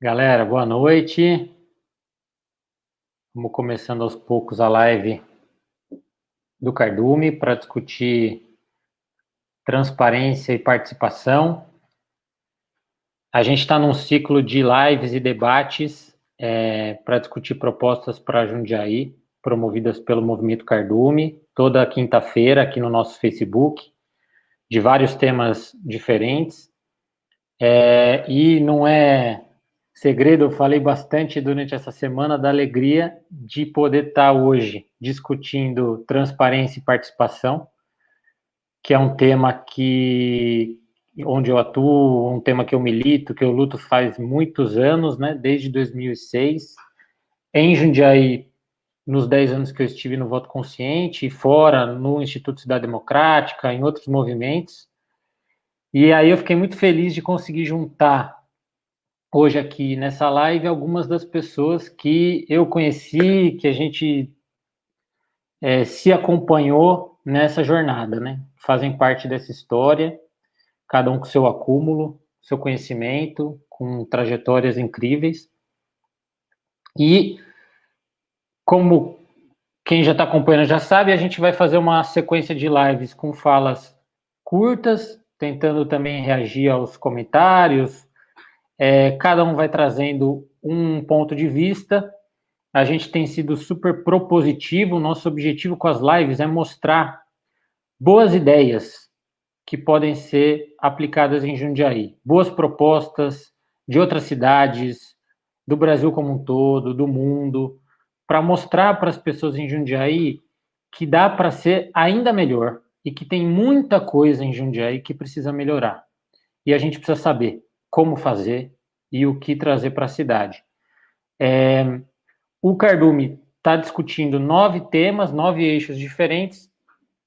Galera, boa noite. Vamos começando aos poucos a live do Cardume para discutir transparência e participação. A gente está num ciclo de lives e debates para discutir propostas para Jundiaí, promovidas pelo Movimento Cardume, toda quinta-feira aqui no nosso Facebook, de vários temas diferentes. E não é segredo, eu falei bastante durante essa semana da alegria de poder estar hoje discutindo transparência e participação, que é um tema onde eu atuo, um tema que eu milito, que eu luto faz muitos anos, né, desde 2006, em Jundiaí, nos 10 anos que eu estive no Voto Consciente, e fora, no Instituto Cidade Democrática, em outros movimentos. E aí eu fiquei muito feliz de conseguir juntar hoje aqui nessa live algumas das pessoas que eu conheci, que a gente se acompanhou nessa jornada, né? Fazem parte dessa história, cada um com seu acúmulo, seu conhecimento, com trajetórias incríveis. E como quem já está acompanhando já sabe, a gente vai fazer uma sequência de lives com falas curtas, tentando também reagir aos comentários. Cada um vai trazendo um ponto de vista. A gente tem sido super propositivo. Nosso objetivo com as lives é mostrar boas ideias que podem ser aplicadas em Jundiaí. Boas propostas de outras cidades, do Brasil como um todo, do mundo, para mostrar para as pessoas em Jundiaí que dá para ser ainda melhor e que tem muita coisa em Jundiaí que precisa melhorar. E a gente precisa saber como fazer e o que trazer para a cidade. O Cardume está discutindo 9 temas, 9 eixos diferentes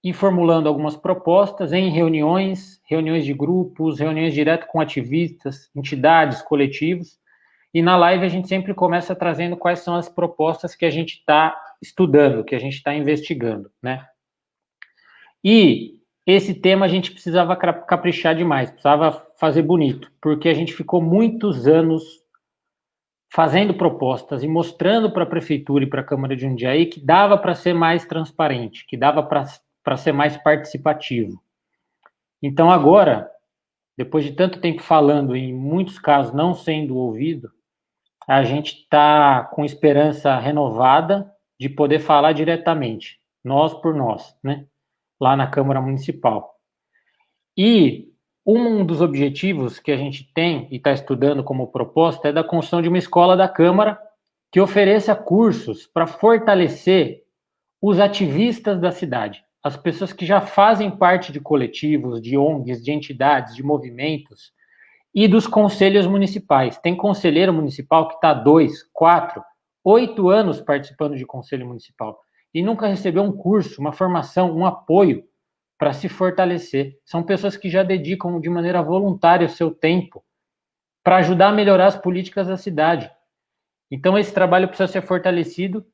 e formulando algumas propostas em reuniões de grupos, reuniões direto com ativistas, entidades, coletivos. E na live a gente sempre começa trazendo quais são as propostas que a gente está estudando, que a gente está investigando, né? E esse tema a gente precisava caprichar demais, precisava fazer bonito, porque a gente ficou muitos anos fazendo propostas e mostrando para a Prefeitura e para a Câmara de Jundiaí que dava para ser mais transparente, que dava para ser mais participativo. Então agora, depois de tanto tempo falando, e em muitos casos não sendo ouvido, a gente está com esperança renovada de poder falar diretamente, nós por nós, né? Lá na Câmara Municipal. E um dos objetivos que a gente tem e está estudando como proposta é da construção de uma escola da Câmara que ofereça cursos para fortalecer os ativistas da cidade, as pessoas que já fazem parte de coletivos, de ONGs, de entidades, de movimentos e dos conselhos municipais. Tem conselheiro municipal que está 2, 4, 8 anos participando de conselho municipal e nunca recebeu um curso, uma formação, um apoio para se fortalecer. São pessoas que já dedicam de maneira voluntária o seu tempo para ajudar a melhorar as políticas da cidade. Então, esse trabalho precisa ser fortalecido.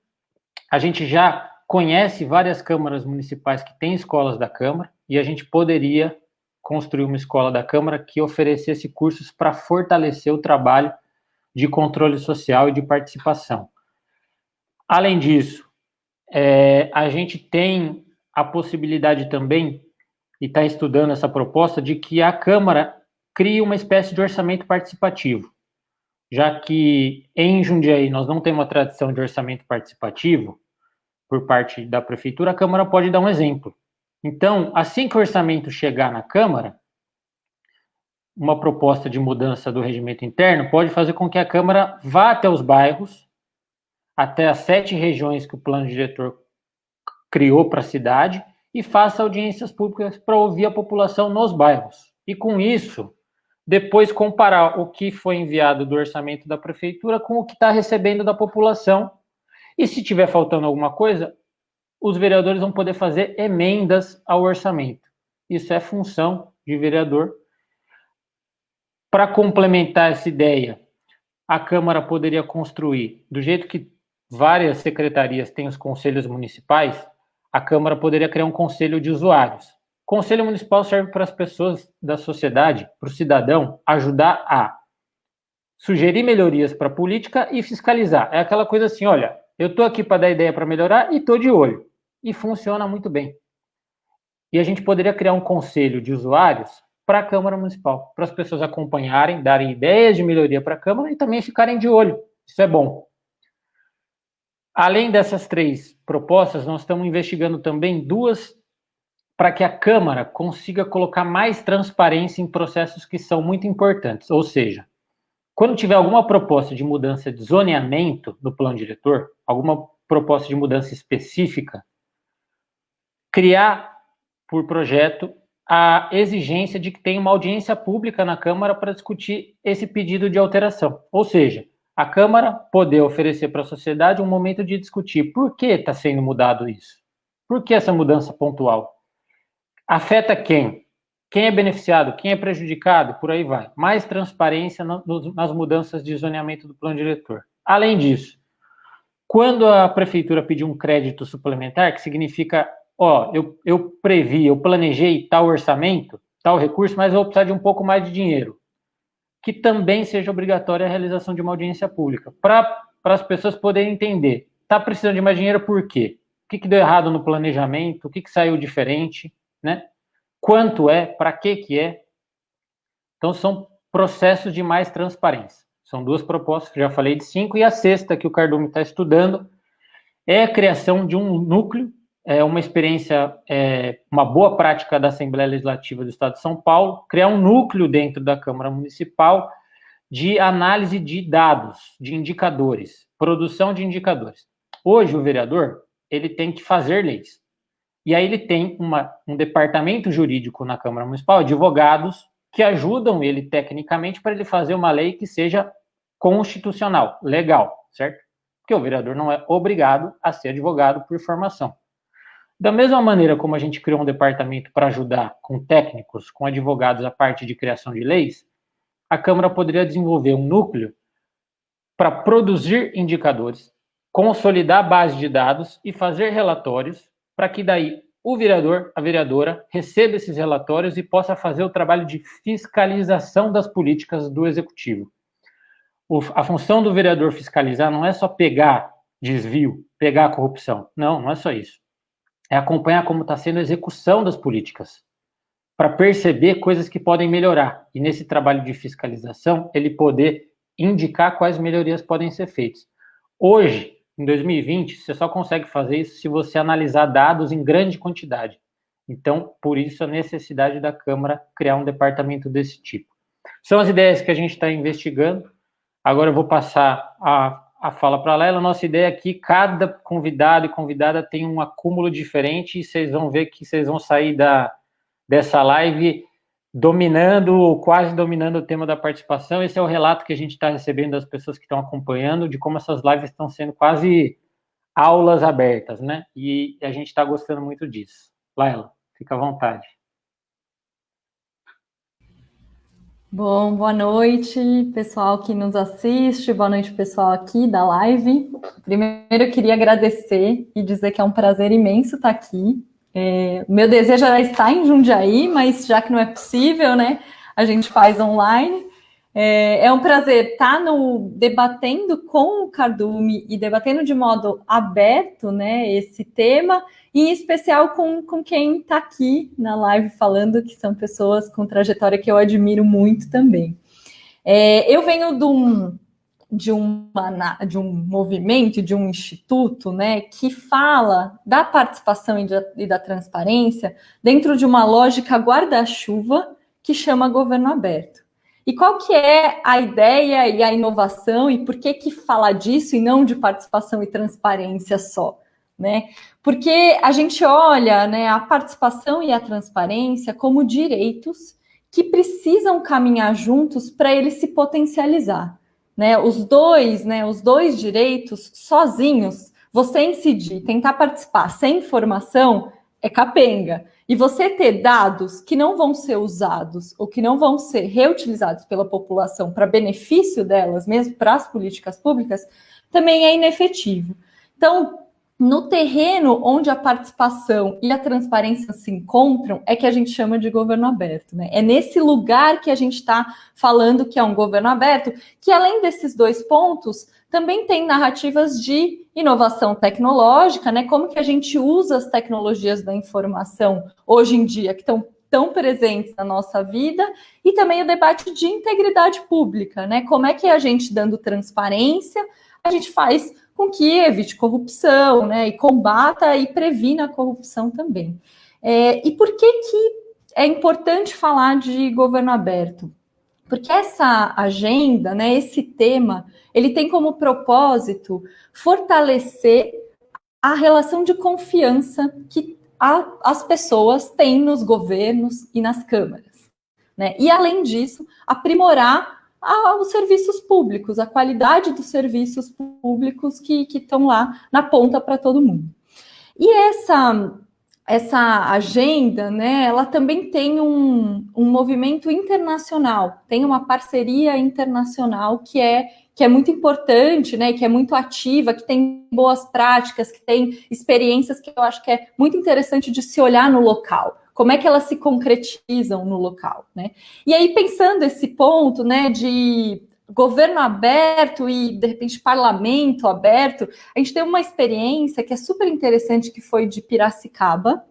A gente já conhece várias câmaras municipais que têm escolas da Câmara e a gente poderia construir uma escola da Câmara que oferecesse cursos para fortalecer o trabalho de controle social e de participação. Além disso, a gente tem a possibilidade também, e está estudando essa proposta, de que a Câmara crie uma espécie de orçamento participativo. Já que em Jundiaí nós não temos uma tradição de orçamento participativo por parte da Prefeitura, a Câmara pode dar um exemplo. Então, assim que o orçamento chegar na Câmara, uma proposta de mudança do regimento interno pode fazer com que a Câmara vá até os bairros, até as 7 regiões que o plano diretor criou para a cidade, e faça audiências públicas para ouvir a população nos bairros. E com isso, depois comparar o que foi enviado do orçamento da Prefeitura com o que está recebendo da população. E se tiver faltando alguma coisa, os vereadores vão poder fazer emendas ao orçamento. Isso é função de vereador. Para complementar essa ideia, a Câmara poderia construir, do jeito que várias secretarias têm os conselhos municipais, a Câmara poderia criar um conselho de usuários. O conselho municipal serve para as pessoas da sociedade, para o cidadão, ajudar a sugerir melhorias para a política e fiscalizar. É aquela coisa assim, olha, eu estou aqui para dar ideia para melhorar e estou de olho. E funciona muito bem. E a gente poderia criar um conselho de usuários para a Câmara Municipal, para as pessoas acompanharem, darem ideias de melhoria para a Câmara e também ficarem de olho. Isso é bom. Além dessas 3 propostas, nós estamos investigando também 2 para que a Câmara consiga colocar mais transparência em processos que são muito importantes. Ou seja, quando tiver alguma proposta de mudança de zoneamento do plano diretor, alguma proposta de mudança específica, criar por projeto a exigência de que tenha uma audiência pública na Câmara para discutir esse pedido de alteração. Ou seja, a Câmara poder oferecer para a sociedade um momento de discutir por que está sendo mudado isso. Por que essa mudança pontual? Afeta quem? Quem é beneficiado? Quem é prejudicado? Por aí vai. Mais transparência nas mudanças de zoneamento do plano diretor. Além disso, quando a prefeitura pedir um crédito suplementar, que significa, eu previ, eu planejei tal orçamento, tal recurso, mas eu vou precisar de um pouco mais de dinheiro, que também seja obrigatória a realização de uma audiência pública, para as pessoas poderem entender. Está precisando de mais dinheiro por quê? O que deu errado no planejamento? O que saiu diferente? Né? Quanto é? Para que é? Então, são processos de mais transparência. São 2 propostas, que já falei de 5, e a 6ª, que o Cardume está estudando, é a criação de um núcleo, uma experiência, uma boa prática da Assembleia Legislativa do Estado de São Paulo, criar um núcleo dentro da Câmara Municipal de análise de dados, de indicadores, produção de indicadores. Hoje, o vereador, ele tem que fazer leis. E aí ele tem um departamento jurídico na Câmara Municipal, advogados, que ajudam ele tecnicamente para ele fazer uma lei que seja constitucional, legal, certo? Porque o vereador não é obrigado a ser advogado por formação. Da mesma maneira como a gente criou um departamento para ajudar com técnicos, com advogados a parte de criação de leis, a Câmara poderia desenvolver um núcleo para produzir indicadores, consolidar a base de dados e fazer relatórios para que daí o vereador, a vereadora, receba esses relatórios e possa fazer o trabalho de fiscalização das políticas do executivo. A função do vereador fiscalizar não é só pegar desvio, pegar corrupção. Não é só isso. É acompanhar como está sendo a execução das políticas, para perceber coisas que podem melhorar. E nesse trabalho de fiscalização, ele poder indicar quais melhorias podem ser feitas. Hoje, em 2020, você só consegue fazer isso se você analisar dados em grande quantidade. Então, por isso, a necessidade da Câmara criar um departamento desse tipo. São as ideias que a gente está investigando. Agora eu vou passar a fala para a Laila. Nossa ideia aqui, cada convidado e convidada tem um acúmulo diferente e vocês vão ver que vocês vão sair dessa live dominando ou quase dominando o tema da participação. Esse é o relato que a gente está recebendo das pessoas que estão acompanhando, de como essas lives estão sendo quase aulas abertas, né? E a gente está gostando muito disso. Laila, fica à vontade. Bom, boa noite, pessoal que nos assiste, boa noite, pessoal aqui da live. Primeiro, eu queria agradecer e dizer que é um prazer imenso estar aqui. Meu desejo era estar em Jundiaí, mas já que não é possível, né, a gente faz online. É um prazer estar debatendo com o Cardume e debatendo de modo aberto, né, esse tema, e em especial com quem está aqui na live falando, que são pessoas com trajetória que eu admiro muito também. Eu venho de um movimento, de um instituto, né, que fala da participação e da transparência dentro de uma lógica guarda-chuva que chama governo aberto. E qual que é a ideia e a inovação e por que falar disso e não de participação e transparência só, né? Porque a gente olha, né, a participação e a transparência como direitos que precisam caminhar juntos para eles se potencializar, né? Os dois direitos sozinhos, você incidir, tentar participar sem informação é capenga. E você ter dados que não vão ser usados ou que não vão ser reutilizados pela população para benefício delas, mesmo para as políticas públicas, também é inefetivo. Então, no terreno onde a participação e a transparência se encontram, é que a gente chama de governo aberto, né? É nesse lugar que a gente está falando que é um governo aberto, que além desses dois pontos, também tem narrativas de inovação tecnológica, né? Como que a gente usa as tecnologias da informação hoje em dia, que estão tão presentes na nossa vida, e também o debate de integridade pública, né? Como é que a gente, dando transparência, a gente faz com que evite corrupção, né, e combata e previna a corrupção também. E por que é importante falar de governo aberto? Porque essa agenda, né, esse tema, ele tem como propósito fortalecer a relação de confiança que as pessoas têm nos governos e nas câmaras, né? E, além disso, aprimorar os serviços públicos, a qualidade dos serviços públicos que estão lá na ponta para todo mundo. E essa agenda, né, ela também tem um movimento internacional, tem uma parceria internacional que é muito importante, né, que é muito ativa, que tem boas práticas, que tem experiências que eu acho que é muito interessante de se olhar no local. Como é que elas se concretizam no local, né? E aí, pensando esse ponto, né, de governo aberto e, de repente, parlamento aberto, a gente tem uma experiência que é super interessante, que foi de Piracicaba,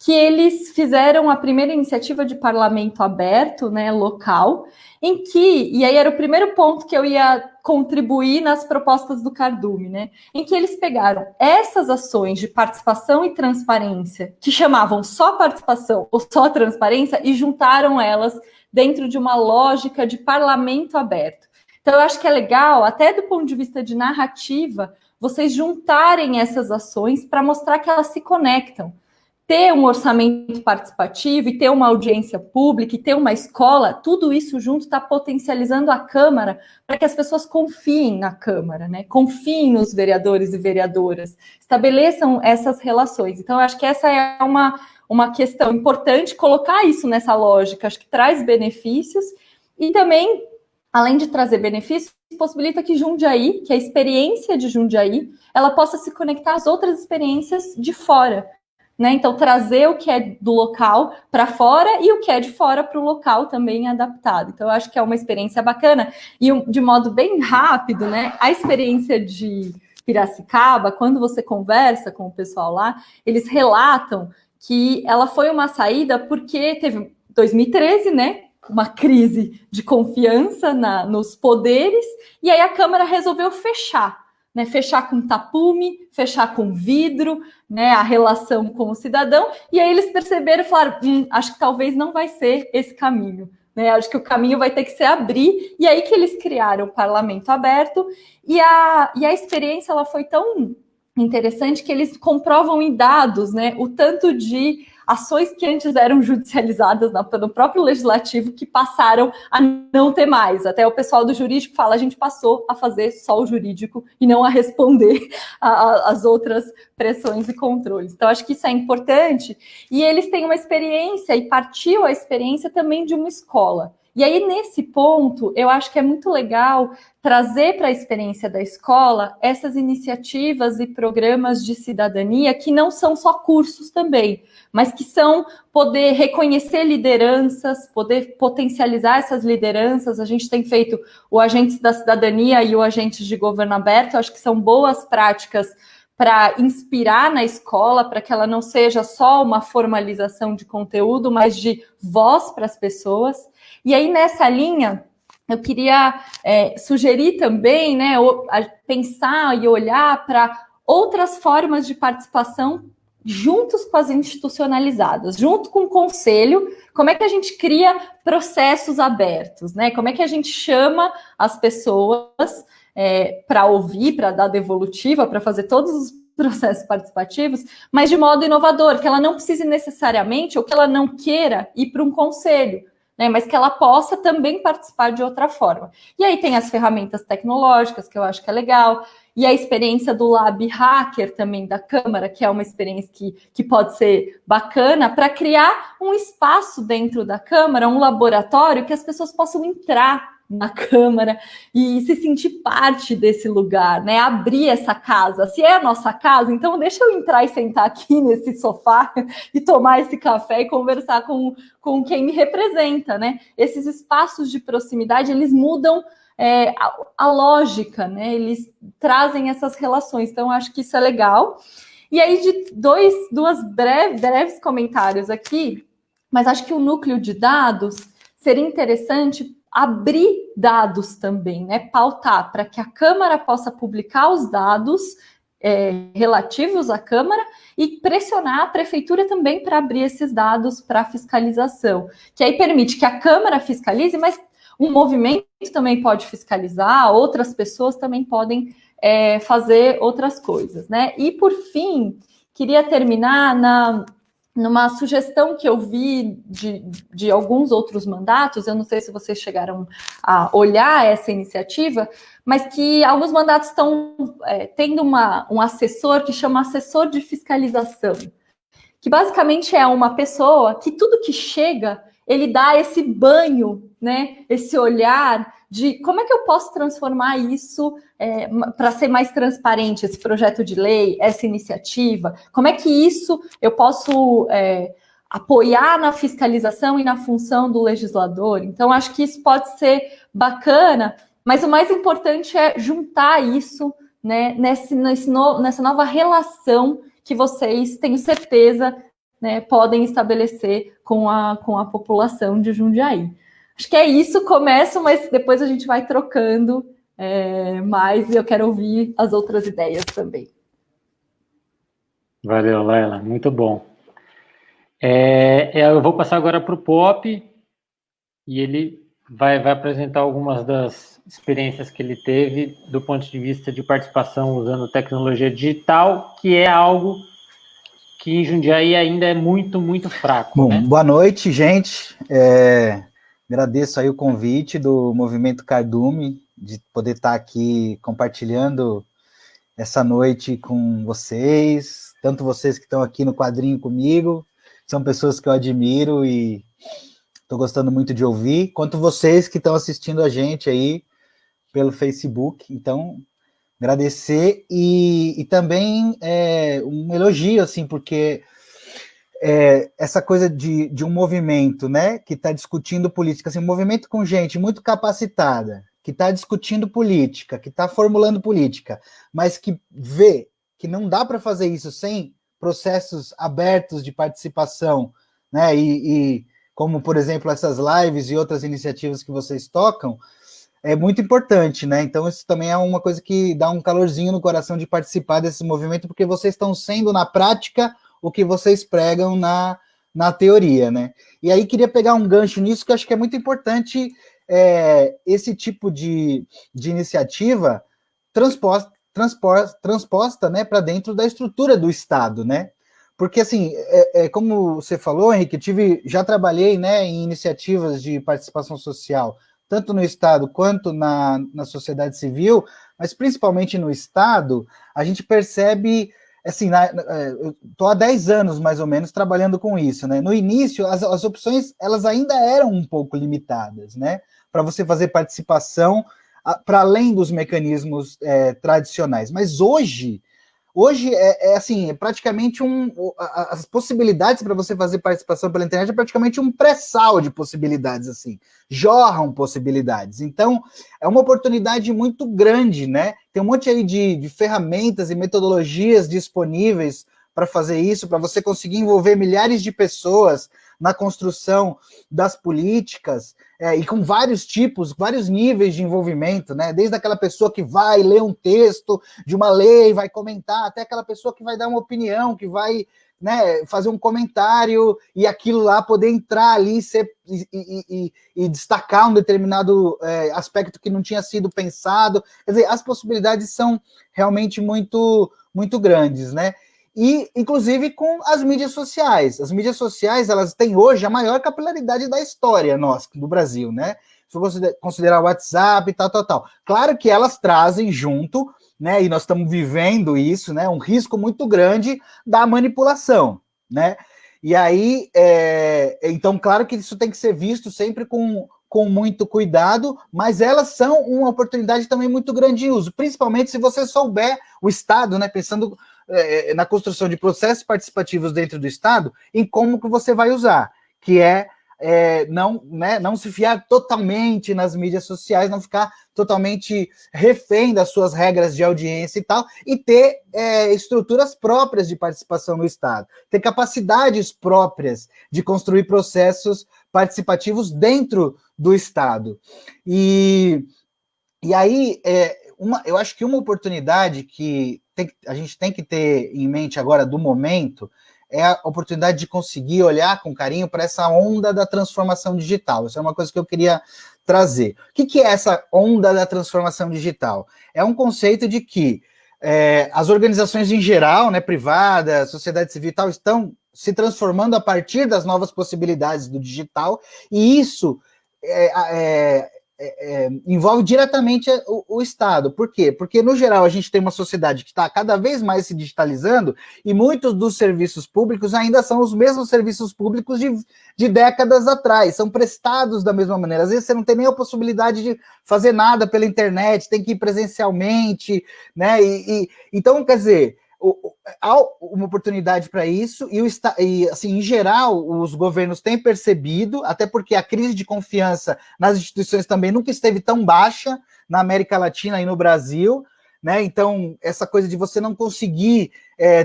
que eles fizeram a primeira iniciativa de parlamento aberto, né, local, em que, e aí era o primeiro ponto que eu ia contribuir nas propostas do Cardume, né, em que eles pegaram essas ações de participação e transparência, que chamavam só participação ou só transparência, e juntaram elas dentro de uma lógica de parlamento aberto. Então, eu acho que é legal, até do ponto de vista de narrativa, vocês juntarem essas ações para mostrar que elas se conectam. Ter um orçamento participativo e ter uma audiência pública e ter uma escola, tudo isso junto está potencializando a Câmara para que as pessoas confiem na Câmara, né? Confiem nos vereadores e vereadoras, estabeleçam essas relações. Então, eu acho que essa é uma questão importante, colocar isso nessa lógica, acho que traz benefícios e também, além de trazer benefícios, possibilita que Jundiaí, que a experiência de Jundiaí, ela possa se conectar às outras experiências de fora. Né? Então, trazer o que é do local para fora e o que é de fora para o local também adaptado. Então, eu acho que é uma experiência bacana. E de modo bem rápido, né? A experiência de Piracicaba, quando você conversa com o pessoal lá, eles relatam que ela foi uma saída porque teve 2013, né? Uma crise de confiança nos poderes, e aí a Câmara resolveu fechar. Né, fechar com tapume, fechar com vidro, né, a relação com o cidadão, e aí eles perceberam e falaram, acho que talvez não vai ser esse caminho, né, acho que o caminho vai ter que ser abrir, e aí que eles criaram o parlamento aberto, e a experiência ela foi tão interessante que eles comprovam em dados, né, o tanto de ações que antes eram judicializadas no próprio legislativo que passaram a não ter mais. Até o pessoal do jurídico fala, a gente passou a fazer só o jurídico e não a responder às outras pressões e controles. Então, acho que isso é importante. E eles têm uma experiência, e partiu a experiência também de uma escola. E aí, nesse ponto, eu acho que é muito legal trazer para a experiência da escola essas iniciativas e programas de cidadania que não são só cursos também, mas que são poder reconhecer lideranças, poder potencializar essas lideranças. A gente tem feito o Agentes da Cidadania e o Agentes de Governo Aberto, acho que são boas práticas para inspirar na escola, para que ela não seja só uma formalização de conteúdo, mas de voz para as pessoas. E aí, nessa linha, eu queria sugerir também, né, pensar e olhar para outras formas de participação juntos com as institucionalizadas, junto com o conselho. Como é que a gente cria processos abertos, né? Como é que a gente chama as pessoas para ouvir, para dar devolutiva, para fazer todos os processos participativos, mas de modo inovador, que ela não precise necessariamente, ou que ela não queira ir para um conselho, né, mas que ela possa também participar de outra forma. E aí tem as ferramentas tecnológicas, que eu acho que é legal, e a experiência do Lab Hacker também da Câmara, que é uma experiência que pode ser bacana, para criar um espaço dentro da Câmara, um laboratório que as pessoas possam entrar na Câmara e se sentir parte desse lugar, né? Abrir essa casa. Se é a nossa casa, então deixa eu entrar e sentar aqui nesse sofá e tomar esse café e conversar com quem me representa, né? Esses espaços de proximidade, eles mudam a lógica, né? Eles trazem essas relações. Então, acho que isso é legal. E aí, de duas breves comentários aqui, mas acho que o núcleo de dados seria interessante abrir dados também, né? Pautar para que a Câmara possa publicar os dados relativos à Câmara e pressionar a Prefeitura também para abrir esses dados para fiscalização, que aí permite que a Câmara fiscalize, mas um movimento também pode fiscalizar, outras pessoas também podem fazer outras coisas, né? E, por fim, queria terminar numa sugestão que eu vi de alguns outros mandatos, eu não sei se vocês chegaram a olhar essa iniciativa, mas que alguns mandatos estão tendo um assessor que chama assessor de fiscalização, que basicamente é uma pessoa que tudo que chega, ele dá esse banho, né, esse olhar de como é que eu posso transformar isso para ser mais transparente, esse projeto de lei, essa iniciativa, como é que isso eu posso apoiar na fiscalização e na função do legislador. Então, acho que isso pode ser bacana, mas o mais importante é juntar isso, né, nessa nova relação que vocês, tenho certeza, né, podem estabelecer com a população de Jundiaí. Acho que é isso, começo, mas depois a gente vai trocando mais e eu quero ouvir as outras ideias também. Valeu, Laila, muito bom. Eu vou passar agora para o Pop e ele vai apresentar algumas das experiências que ele teve do ponto de vista de participação usando tecnologia digital, que é algo que em Jundiaí ainda é muito, muito fraco. Bom, né? Boa noite, gente. Agradeço aí o convite do Movimento Cardume, de poder estar aqui compartilhando essa noite com vocês, tanto vocês que estão aqui no quadrinho comigo, são pessoas que eu admiro e estou gostando muito de ouvir, quanto vocês que estão assistindo a gente aí pelo Facebook. Então, agradecer e também um elogio, assim, porque essa coisa de um movimento, né, que está discutindo política, assim, um movimento com gente muito capacitada, que está discutindo política, que está formulando política, mas que vê que não dá para fazer isso sem processos abertos de participação, né, e como, por exemplo, essas lives e outras iniciativas que vocês tocam, é muito importante, né? Então isso também é uma coisa que dá um calorzinho no coração de participar desse movimento, porque vocês estão sendo, na prática, o que vocês pregam na teoria, né? E aí queria pegar um gancho nisso, que eu acho que é muito importante esse tipo de iniciativa transposta, né, para dentro da estrutura do Estado, né? Porque, assim, como você falou, Henrique, já trabalhei, né, em iniciativas de participação social, tanto no Estado quanto na sociedade civil, mas principalmente no Estado, a gente percebe, assim, eu estou há 10 anos, mais ou menos, trabalhando com isso, né? No início, as opções, elas ainda eram um pouco limitadas, né? Para você fazer participação para além dos mecanismos tradicionais. Mas hoje assim, praticamente as possibilidades para você fazer participação pela internet é praticamente um pré-sal de possibilidades, assim, jorram possibilidades. Então, é uma oportunidade muito grande, né? Tem um monte aí de ferramentas e metodologias disponíveis para fazer isso, para você conseguir envolver milhares de pessoas na construção das políticas, e com vários tipos, vários níveis de envolvimento, né? Desde aquela pessoa que vai ler um texto de uma lei, vai comentar, até aquela pessoa que vai dar uma opinião, que vai, né, fazer um comentário e aquilo lá poder entrar ali e destacar um determinado aspecto que não tinha sido pensado. Quer dizer, as possibilidades são realmente muito, muito grandes, né? E, inclusive, com as mídias sociais. As mídias sociais, elas têm hoje a maior capilaridade da história nossa, do Brasil, né? Se for considerar o WhatsApp e tal. Claro que elas trazem junto, né? E nós estamos vivendo isso, né? Um risco muito grande da manipulação, né? E aí, então, claro que isso tem que ser visto sempre com com muito cuidado, mas elas são uma oportunidade também muito grande de uso, principalmente se você souber o Estado, né, pensando na construção de processos participativos dentro do Estado, em como que você vai usar, que não se fiar totalmente nas mídias sociais, não ficar totalmente refém das suas regras de audiência e tal, e ter estruturas próprias de participação no Estado, ter capacidades próprias de construir processos participativos dentro do Estado. E aí, eu acho que uma oportunidade que a gente tem que ter em mente agora do momento é a oportunidade de conseguir olhar com carinho para essa onda da transformação digital. Isso é uma coisa que eu queria trazer. O que é essa onda da transformação digital? É um conceito de que as organizações em geral, né, privadas, sociedade civil e tal, estão se transformando a partir das novas possibilidades do digital, e isso envolve diretamente o Estado. Por quê? Porque, no geral, a gente tem uma sociedade que está cada vez mais se digitalizando e muitos dos serviços públicos ainda são os mesmos serviços públicos de décadas atrás, são prestados da mesma maneira. Às vezes você não tem nem a possibilidade de fazer nada pela internet, tem que ir presencialmente, né? Então, quer dizer, há uma oportunidade para isso, e assim, em geral, os governos têm percebido, até porque a crise de confiança nas instituições também nunca esteve tão baixa na América Latina e no Brasil, né? Então, essa coisa de você não conseguir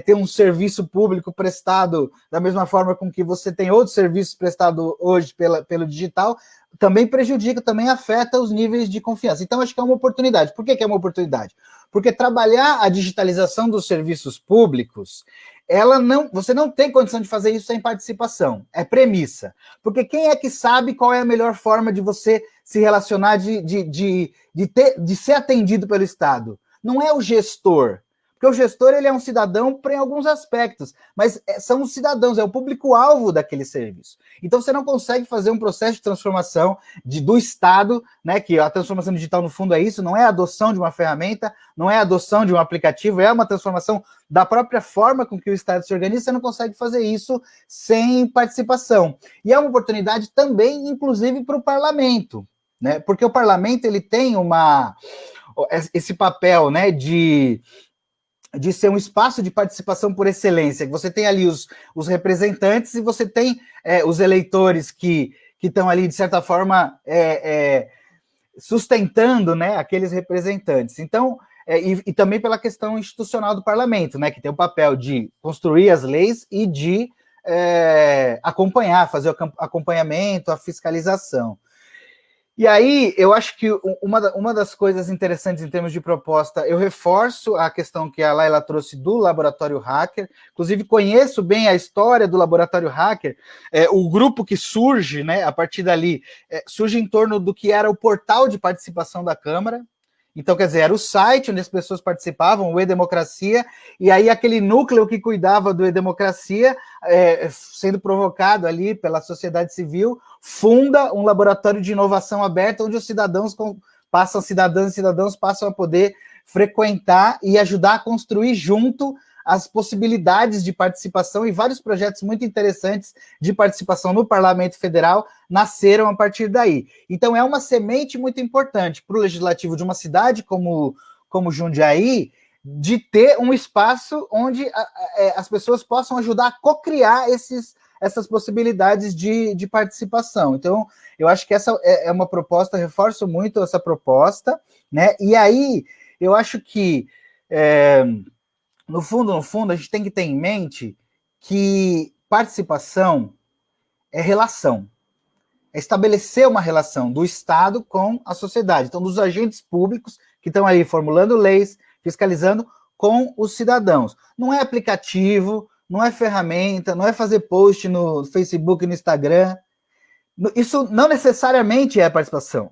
ter um serviço público prestado da mesma forma com que você tem outros serviços prestados hoje pelo digital, também prejudica, também afeta os níveis de confiança. Então, acho que é uma oportunidade. Por que é uma oportunidade? Porque trabalhar a digitalização dos serviços públicos, você não tem condição de fazer isso sem participação. É premissa. Porque quem é que sabe qual é a melhor forma de você se relacionar, de ser atendido pelo Estado? Não é o gestor. Porque o gestor, ele é um cidadão em alguns aspectos, mas são os cidadãos, é o público-alvo daquele serviço. Então, você não consegue fazer um processo de transformação do Estado, né, que a transformação digital, no fundo, é isso, não é a adoção de uma ferramenta, não é a adoção de um aplicativo, é uma transformação da própria forma com que o Estado se organiza, você não consegue fazer isso sem participação. E é uma oportunidade também, inclusive, para o parlamento, né, porque o parlamento, ele tem esse papel, né, de ser um espaço de participação por excelência, que você tem ali os representantes e você tem os eleitores que estão ali, de certa forma, sustentando, né, aqueles representantes. Então, e também pela questão institucional do parlamento, né, que tem o papel de construir as leis e de acompanhar, fazer o acompanhamento, a fiscalização. E aí, eu acho que uma das coisas interessantes em termos de proposta, eu reforço a questão que a Laila trouxe do Laboratório Hacker, inclusive conheço bem a história do Laboratório Hacker, o grupo que surge, né, a partir dali, surge em torno do que era o portal de participação da Câmara. Então, quer dizer, era o site onde as pessoas participavam, o E-Democracia, e aí aquele núcleo que cuidava do E-Democracia, sendo provocado ali pela sociedade civil, funda um laboratório de inovação aberta, onde os cidadãos passam a poder frequentar e ajudar a construir junto as possibilidades de participação, e vários projetos muito interessantes de participação no Parlamento Federal nasceram a partir daí. Então, é uma semente muito importante para o legislativo de uma cidade como Jundiaí, de ter um espaço onde as pessoas possam ajudar a co-criar essas possibilidades de participação. Então, eu acho que essa é uma proposta, reforço muito essa proposta, né? E aí, eu acho que no fundo, a gente tem que ter em mente que participação é relação. É estabelecer uma relação do Estado com a sociedade. Então, dos agentes públicos que estão aí formulando leis, fiscalizando, com os cidadãos. Não é aplicativo, não é ferramenta, não é fazer post no Facebook e no Instagram. Isso não necessariamente é participação.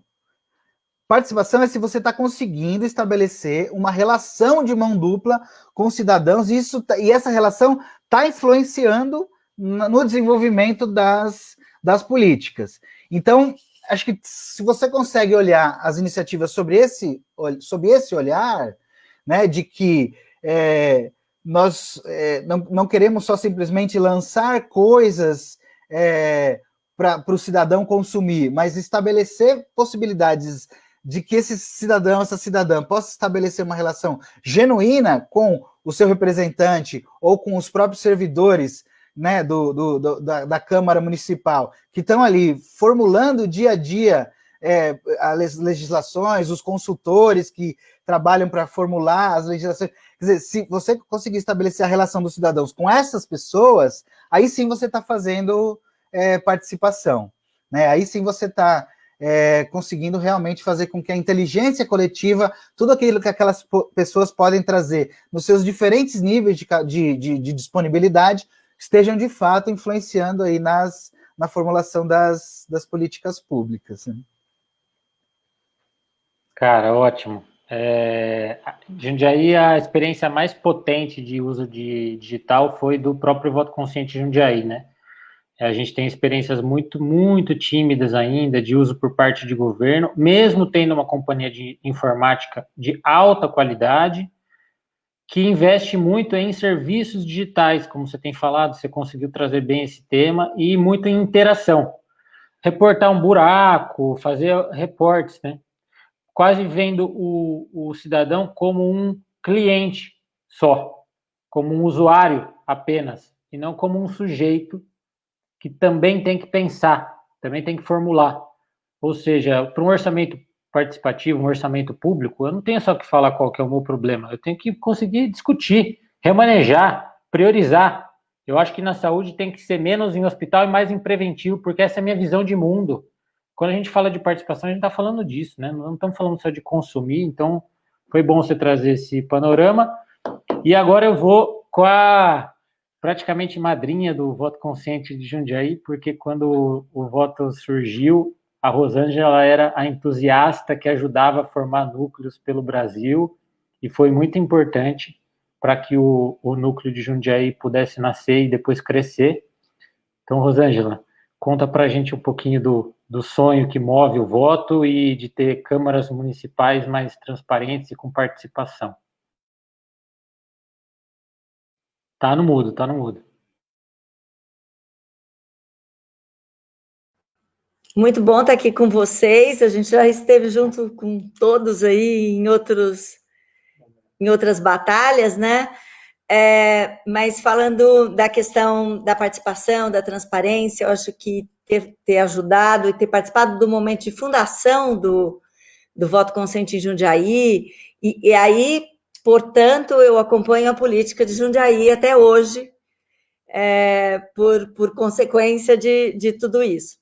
Participação é se você está conseguindo estabelecer uma relação de mão dupla com os cidadãos, e essa relação está influenciando no desenvolvimento das políticas. Então, acho que se você consegue olhar as iniciativas sob esse olhar, né, de que nós não queremos só simplesmente lançar coisas para o cidadão consumir, mas estabelecer possibilidades de que esse cidadão, essa cidadã possa estabelecer uma relação genuína com o seu representante ou com os próprios servidores, né, da Câmara Municipal, que estão ali formulando dia a dia as legislações, os consultores que trabalham para formular as legislações. Quer dizer, se você conseguir estabelecer a relação dos cidadãos com essas pessoas, aí sim você está fazendo participação, né? Aí sim você está conseguindo realmente fazer com que a inteligência coletiva, tudo aquilo que aquelas pessoas podem trazer nos seus diferentes níveis de disponibilidade, estejam de fato influenciando aí na formulação das políticas públicas, né? Cara, ótimo. Jundiaí, a experiência mais potente de uso de digital foi do próprio Voto Consciente Jundiaí, né? A gente tem experiências muito, muito tímidas ainda de uso por parte de governo, mesmo tendo uma companhia de informática de alta qualidade, que investe muito em serviços digitais, como você tem falado, você conseguiu trazer bem esse tema, e muito em interação. Reportar um buraco, fazer reportes, né? Quase vendo o cidadão como um cliente só, como um usuário apenas, e não como um sujeito que também tem que pensar, também tem que formular. Ou seja, para um orçamento participativo, um orçamento público, eu não tenho só que falar qual que é o meu problema, eu tenho que conseguir discutir, remanejar, priorizar. Eu acho que na saúde tem que ser menos em hospital e mais em preventivo, porque essa é a minha visão de mundo. Quando a gente fala de participação, a gente está falando disso, né? Não estamos falando só de consumir, então foi bom você trazer esse panorama. E agora eu vou com a praticamente madrinha do Voto Consciente de Jundiaí, porque quando o voto surgiu, a Rosângela era a entusiasta que ajudava a formar núcleos pelo Brasil, e foi muito importante para que o núcleo de Jundiaí pudesse nascer e depois crescer. Então, Rosângela, conta para a gente um pouquinho do sonho que move o voto e de ter câmaras municipais mais transparentes e com participação. Tá no mudo, tá no mudo. Muito bom estar aqui com vocês. A gente já esteve junto com todos aí em outras batalhas, né? Mas falando da questão da participação, da transparência, eu acho que ter ajudado e ter participado do momento de fundação do Voto Consciente em Jundiaí, e aí, portanto, eu acompanho a política de Jundiaí até hoje, por consequência de tudo isso.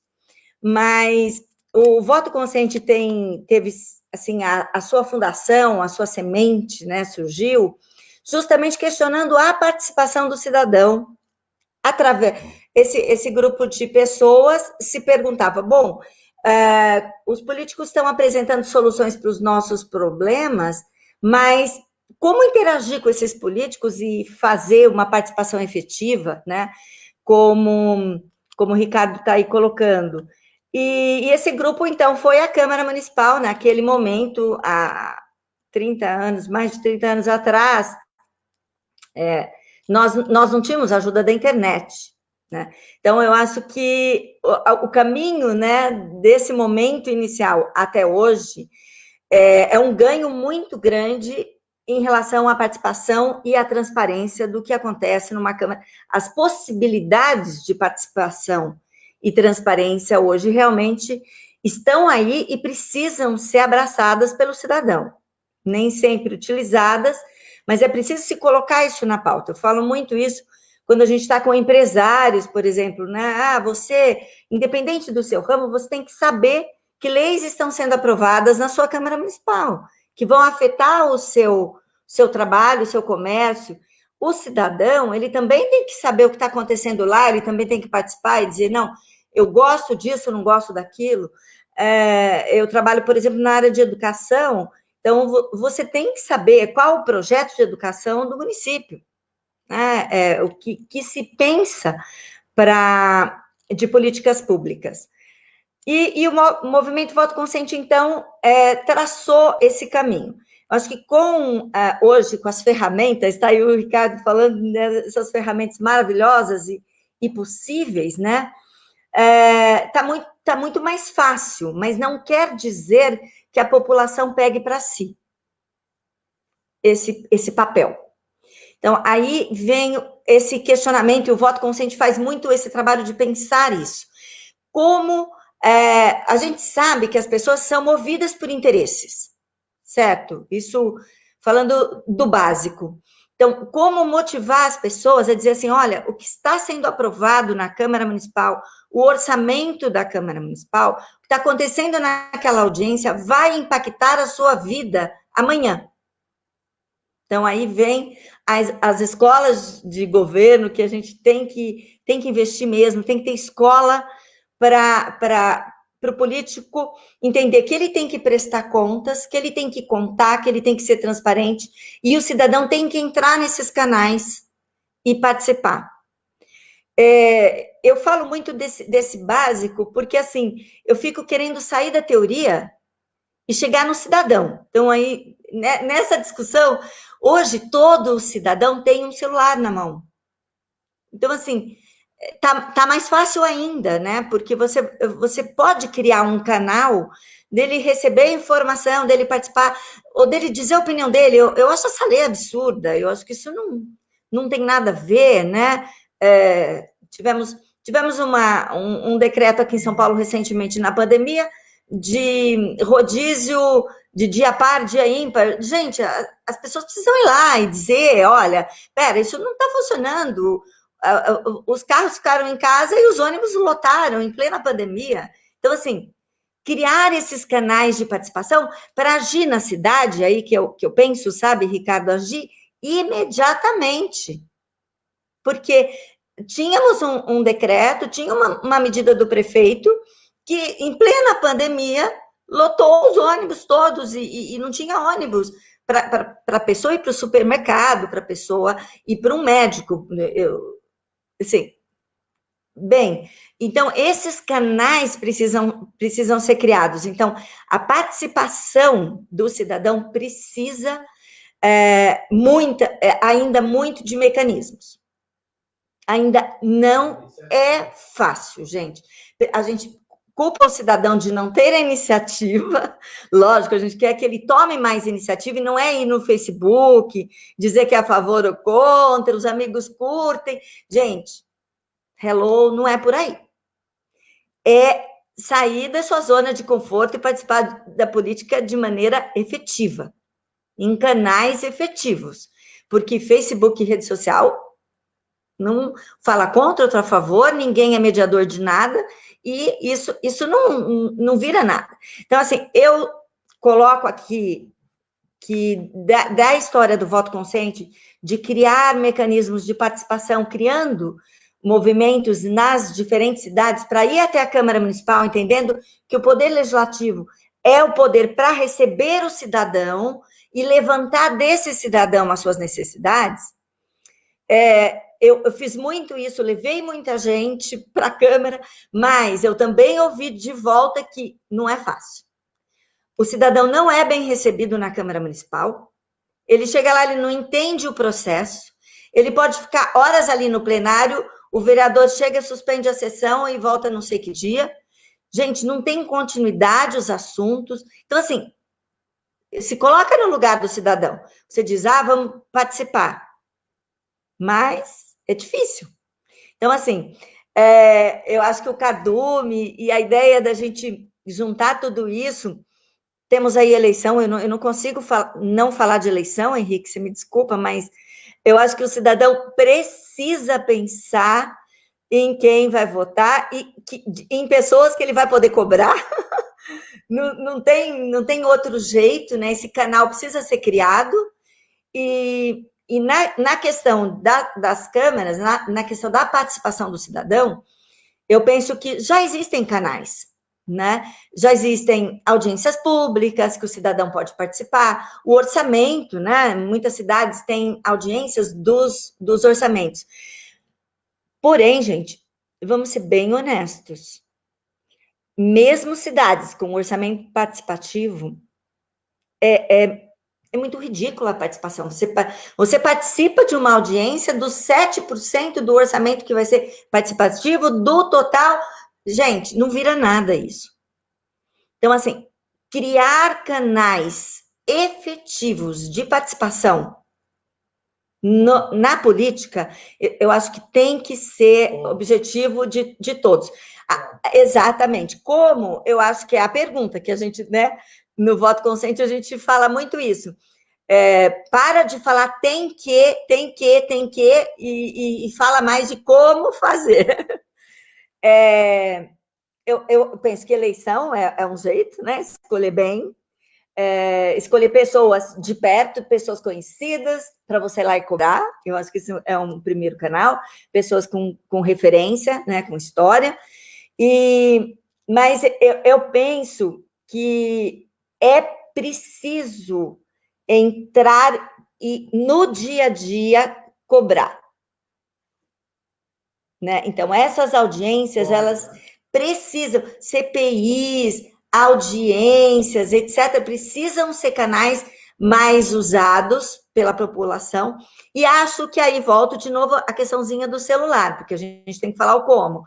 Mas o Voto Consciente teve assim, a sua fundação, a sua semente, né, surgiu justamente questionando a participação do cidadão através esse grupo de pessoas se perguntava, bom, os políticos estão apresentando soluções para os nossos problemas, mas como interagir com esses políticos e fazer uma participação efetiva, né? Como o Ricardo está aí colocando. E esse grupo, então, foi a Câmara Municipal, naquele momento, há 30 anos, mais de 30 anos atrás, nós não tínhamos ajuda da internet, né? Então, eu acho que o caminho, né, desse momento inicial até hoje é um ganho muito grande em relação à participação e à transparência do que acontece numa Câmara. As possibilidades de participação e transparência hoje realmente estão aí e precisam ser abraçadas pelo cidadão. Nem sempre utilizadas, mas é preciso se colocar isso na pauta. Eu falo muito isso quando a gente está com empresários, por exemplo, né? Você, independente do seu ramo, você tem que saber que leis estão sendo aprovadas na sua Câmara Municipal, que vão afetar o seu trabalho, o seu comércio. O cidadão, ele também tem que saber o que está acontecendo lá, ele também tem que participar e dizer, não, eu gosto disso, eu não gosto daquilo. Eu trabalho, por exemplo, na área de educação, então você tem que saber qual o projeto de educação do município, né? O que se pensa de políticas públicas. E o movimento Voto Consciente, então, traçou esse caminho. Acho que hoje, com as ferramentas, está aí o Ricardo falando dessas ferramentas maravilhosas e possíveis, né? tá muito mais fácil, mas não quer dizer que a população pegue para si esse papel. Então, aí vem esse questionamento, e o voto consciente faz muito esse trabalho de pensar isso. Como a gente sabe que as pessoas são movidas por interesses, certo? Isso falando do básico. Então, como motivar as pessoas a dizer assim, olha, o que está sendo aprovado na Câmara Municipal, o orçamento da Câmara Municipal, o que está acontecendo naquela audiência vai impactar a sua vida amanhã. Então, aí vem as escolas de governo que a gente tem que investir mesmo, tem que ter escola para o político entender que ele tem que prestar contas, que ele tem que contar, que ele tem que ser transparente, e o cidadão tem que entrar nesses canais e participar. Eu falo muito desse básico, porque, assim, eu fico querendo sair da teoria e chegar no cidadão. Então, aí, nessa discussão, hoje todo cidadão tem um celular na mão. Então, assim, tá mais fácil ainda, né? Porque você pode criar um canal dele receber informação, dele participar, ou dele dizer a opinião dele. Eu acho essa lei absurda, eu acho que isso não tem nada a ver, né? Tivemos um decreto aqui em São Paulo recentemente na pandemia de rodízio de dia par, dia ímpar. Gente, as pessoas precisam ir lá e dizer, olha, pera, isso não está funcionando. Os carros ficaram em casa e os ônibus lotaram em plena pandemia. Então, assim, criar esses canais de participação para agir na cidade, aí que eu penso, sabe, Ricardo, agir imediatamente. Porque tínhamos um decreto, tinha uma medida do prefeito que, em plena pandemia, lotou os ônibus todos e não tinha ônibus para a pessoa ir para o supermercado, para a pessoa ir para um médico. Assim, bem, então, esses canais precisam ser criados. Então, a participação do cidadão precisa ainda muito de mecanismos. Ainda não é fácil, gente. A gente culpa o cidadão de não ter a iniciativa. Lógico, a gente quer que ele tome mais iniciativa, e não é ir no Facebook, dizer que é a favor ou contra, os amigos curtem. Gente, hello, não é por aí. É sair da sua zona de conforto e participar da política de maneira efetiva, em canais efetivos. Porque Facebook e rede social não fala contra, outro a favor, ninguém é mediador de nada, e isso não vira nada. Então, assim, eu coloco aqui que da história do voto consciente, de criar mecanismos de participação, criando movimentos nas diferentes cidades, para ir até a Câmara Municipal, entendendo que o poder legislativo é o poder para receber o cidadão e levantar desse cidadão as suas necessidades. Eu fiz muito isso, levei muita gente para a Câmara, mas eu também ouvi de volta que não é fácil. O cidadão não é bem recebido na Câmara Municipal, ele chega lá, ele não entende o processo, ele pode ficar horas ali no plenário, o vereador chega, suspende a sessão e volta não sei que dia. Gente, não tem continuidade os assuntos. Então, assim, se coloca no lugar do cidadão. Você diz, vamos participar. Mas é difícil. Então, assim, eu acho que o Cardume e a ideia da gente juntar tudo isso, temos aí eleição, eu não consigo não falar de eleição, Henrique, você me desculpa, mas eu acho que o cidadão precisa pensar em quem vai votar e em pessoas que ele vai poder cobrar. Não tem outro jeito, né? Esse canal precisa ser criado e na questão das câmaras, na questão da participação do cidadão, eu penso que já existem canais, né? Já existem audiências públicas que o cidadão pode participar, o orçamento, né? Muitas cidades têm audiências dos orçamentos. Porém, gente, vamos ser bem honestos. Mesmo cidades com orçamento participativo, é muito ridícula a participação. Você participa de uma audiência dos 7% do orçamento que vai ser participativo, do total Gente, não vira nada isso. Então, assim, criar canais efetivos de participação na política, eu acho que tem que ser objetivo de todos. Exatamente. Como eu acho que é a pergunta que a gente, né, no voto consciente, a gente fala muito isso. Para de falar tem que, e fala mais de como fazer. Eu penso que eleição é um jeito, né? Escolher bem, escolher pessoas de perto, pessoas conhecidas, para você ir lá e cobrar. Eu acho que isso é um primeiro canal, pessoas com referência, né, com história. Mas eu penso que é preciso entrar e, no dia a dia, cobrar. Né? Então, essas audiências, elas precisam, CPIs, audiências, etc., precisam ser canais mais usados pela população. E acho que aí volto de novo a questãozinha do celular, porque a gente tem que falar o como.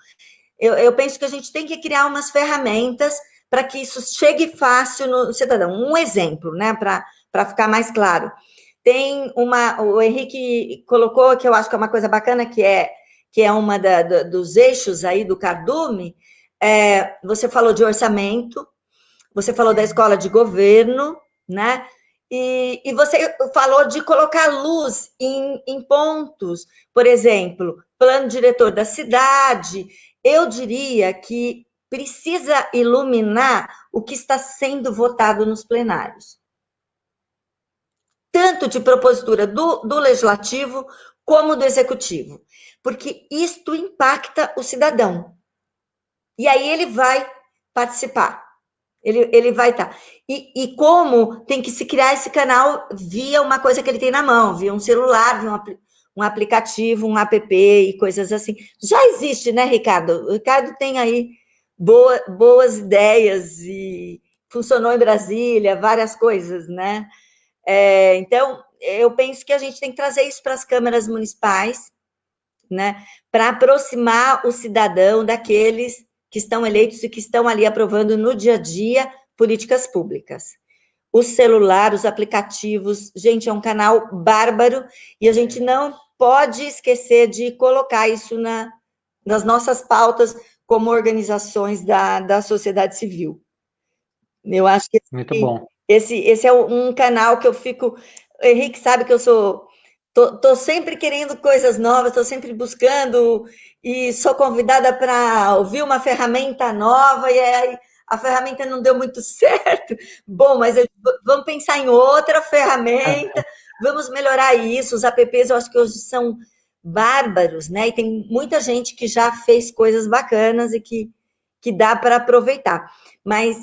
Eu penso que a gente tem que criar umas ferramentas para que isso chegue fácil no cidadão. Um exemplo, né, para ficar mais claro. Tem o Henrique colocou, que eu acho que é uma coisa bacana, que é uma dos eixos aí do Cardume. Você falou de orçamento, você falou da escola de governo, né? E você falou de colocar luz em pontos, por exemplo, plano diretor da cidade. Eu diria que precisa iluminar o que está sendo votado nos plenários. Tanto de propositura do legislativo como do executivo. Porque isto impacta o cidadão. E aí ele vai participar. Ele vai estar. E como tem que se criar esse canal via uma coisa que ele tem na mão, via um celular, via um aplicativo, um app e coisas assim. Já existe, né, Ricardo? O Ricardo tem aí boas ideias e funcionou em Brasília, várias coisas, né? Então, eu penso que a gente tem que trazer isso para as câmaras municipais, né? Para aproximar o cidadão daqueles que estão eleitos e que estão ali aprovando no dia a dia políticas públicas. O celular, os aplicativos, gente, é um canal bárbaro e a gente não pode esquecer de colocar isso nas nossas pautas como organizações da sociedade civil. Eu acho que Muito bom. esse é um canal que eu fico... O Henrique sabe que eu tô sempre querendo coisas novas, estou sempre buscando e sou convidada para ouvir uma ferramenta nova e aí a ferramenta não deu muito certo. Bom, mas vamos pensar em outra ferramenta, vamos melhorar isso. Os apps eu acho que hoje são bárbaros, né? E tem muita gente que já fez coisas bacanas e que dá para aproveitar. Mas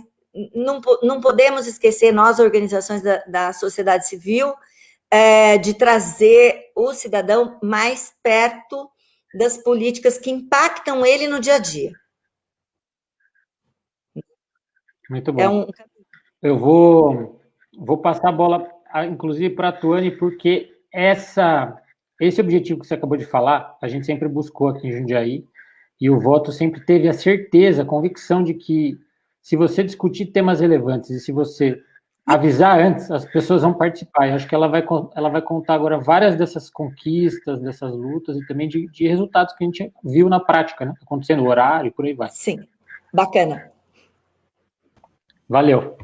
não podemos esquecer, nós, organizações da sociedade civil, de trazer o cidadão mais perto das políticas que impactam ele no dia a dia. Muito bom. Eu vou passar a bola, inclusive, para a Tuane, porque esse objetivo que você acabou de falar, a gente sempre buscou aqui em Jundiaí, e o voto sempre teve a certeza, a convicção de que se você discutir temas relevantes e se você avisar antes, as pessoas vão participar. Eu acho que ela vai contar agora várias dessas conquistas, dessas lutas e também de resultados que a gente viu na prática, né? Acontecendo no horário, por aí vai. Sim, bacana. Valeu.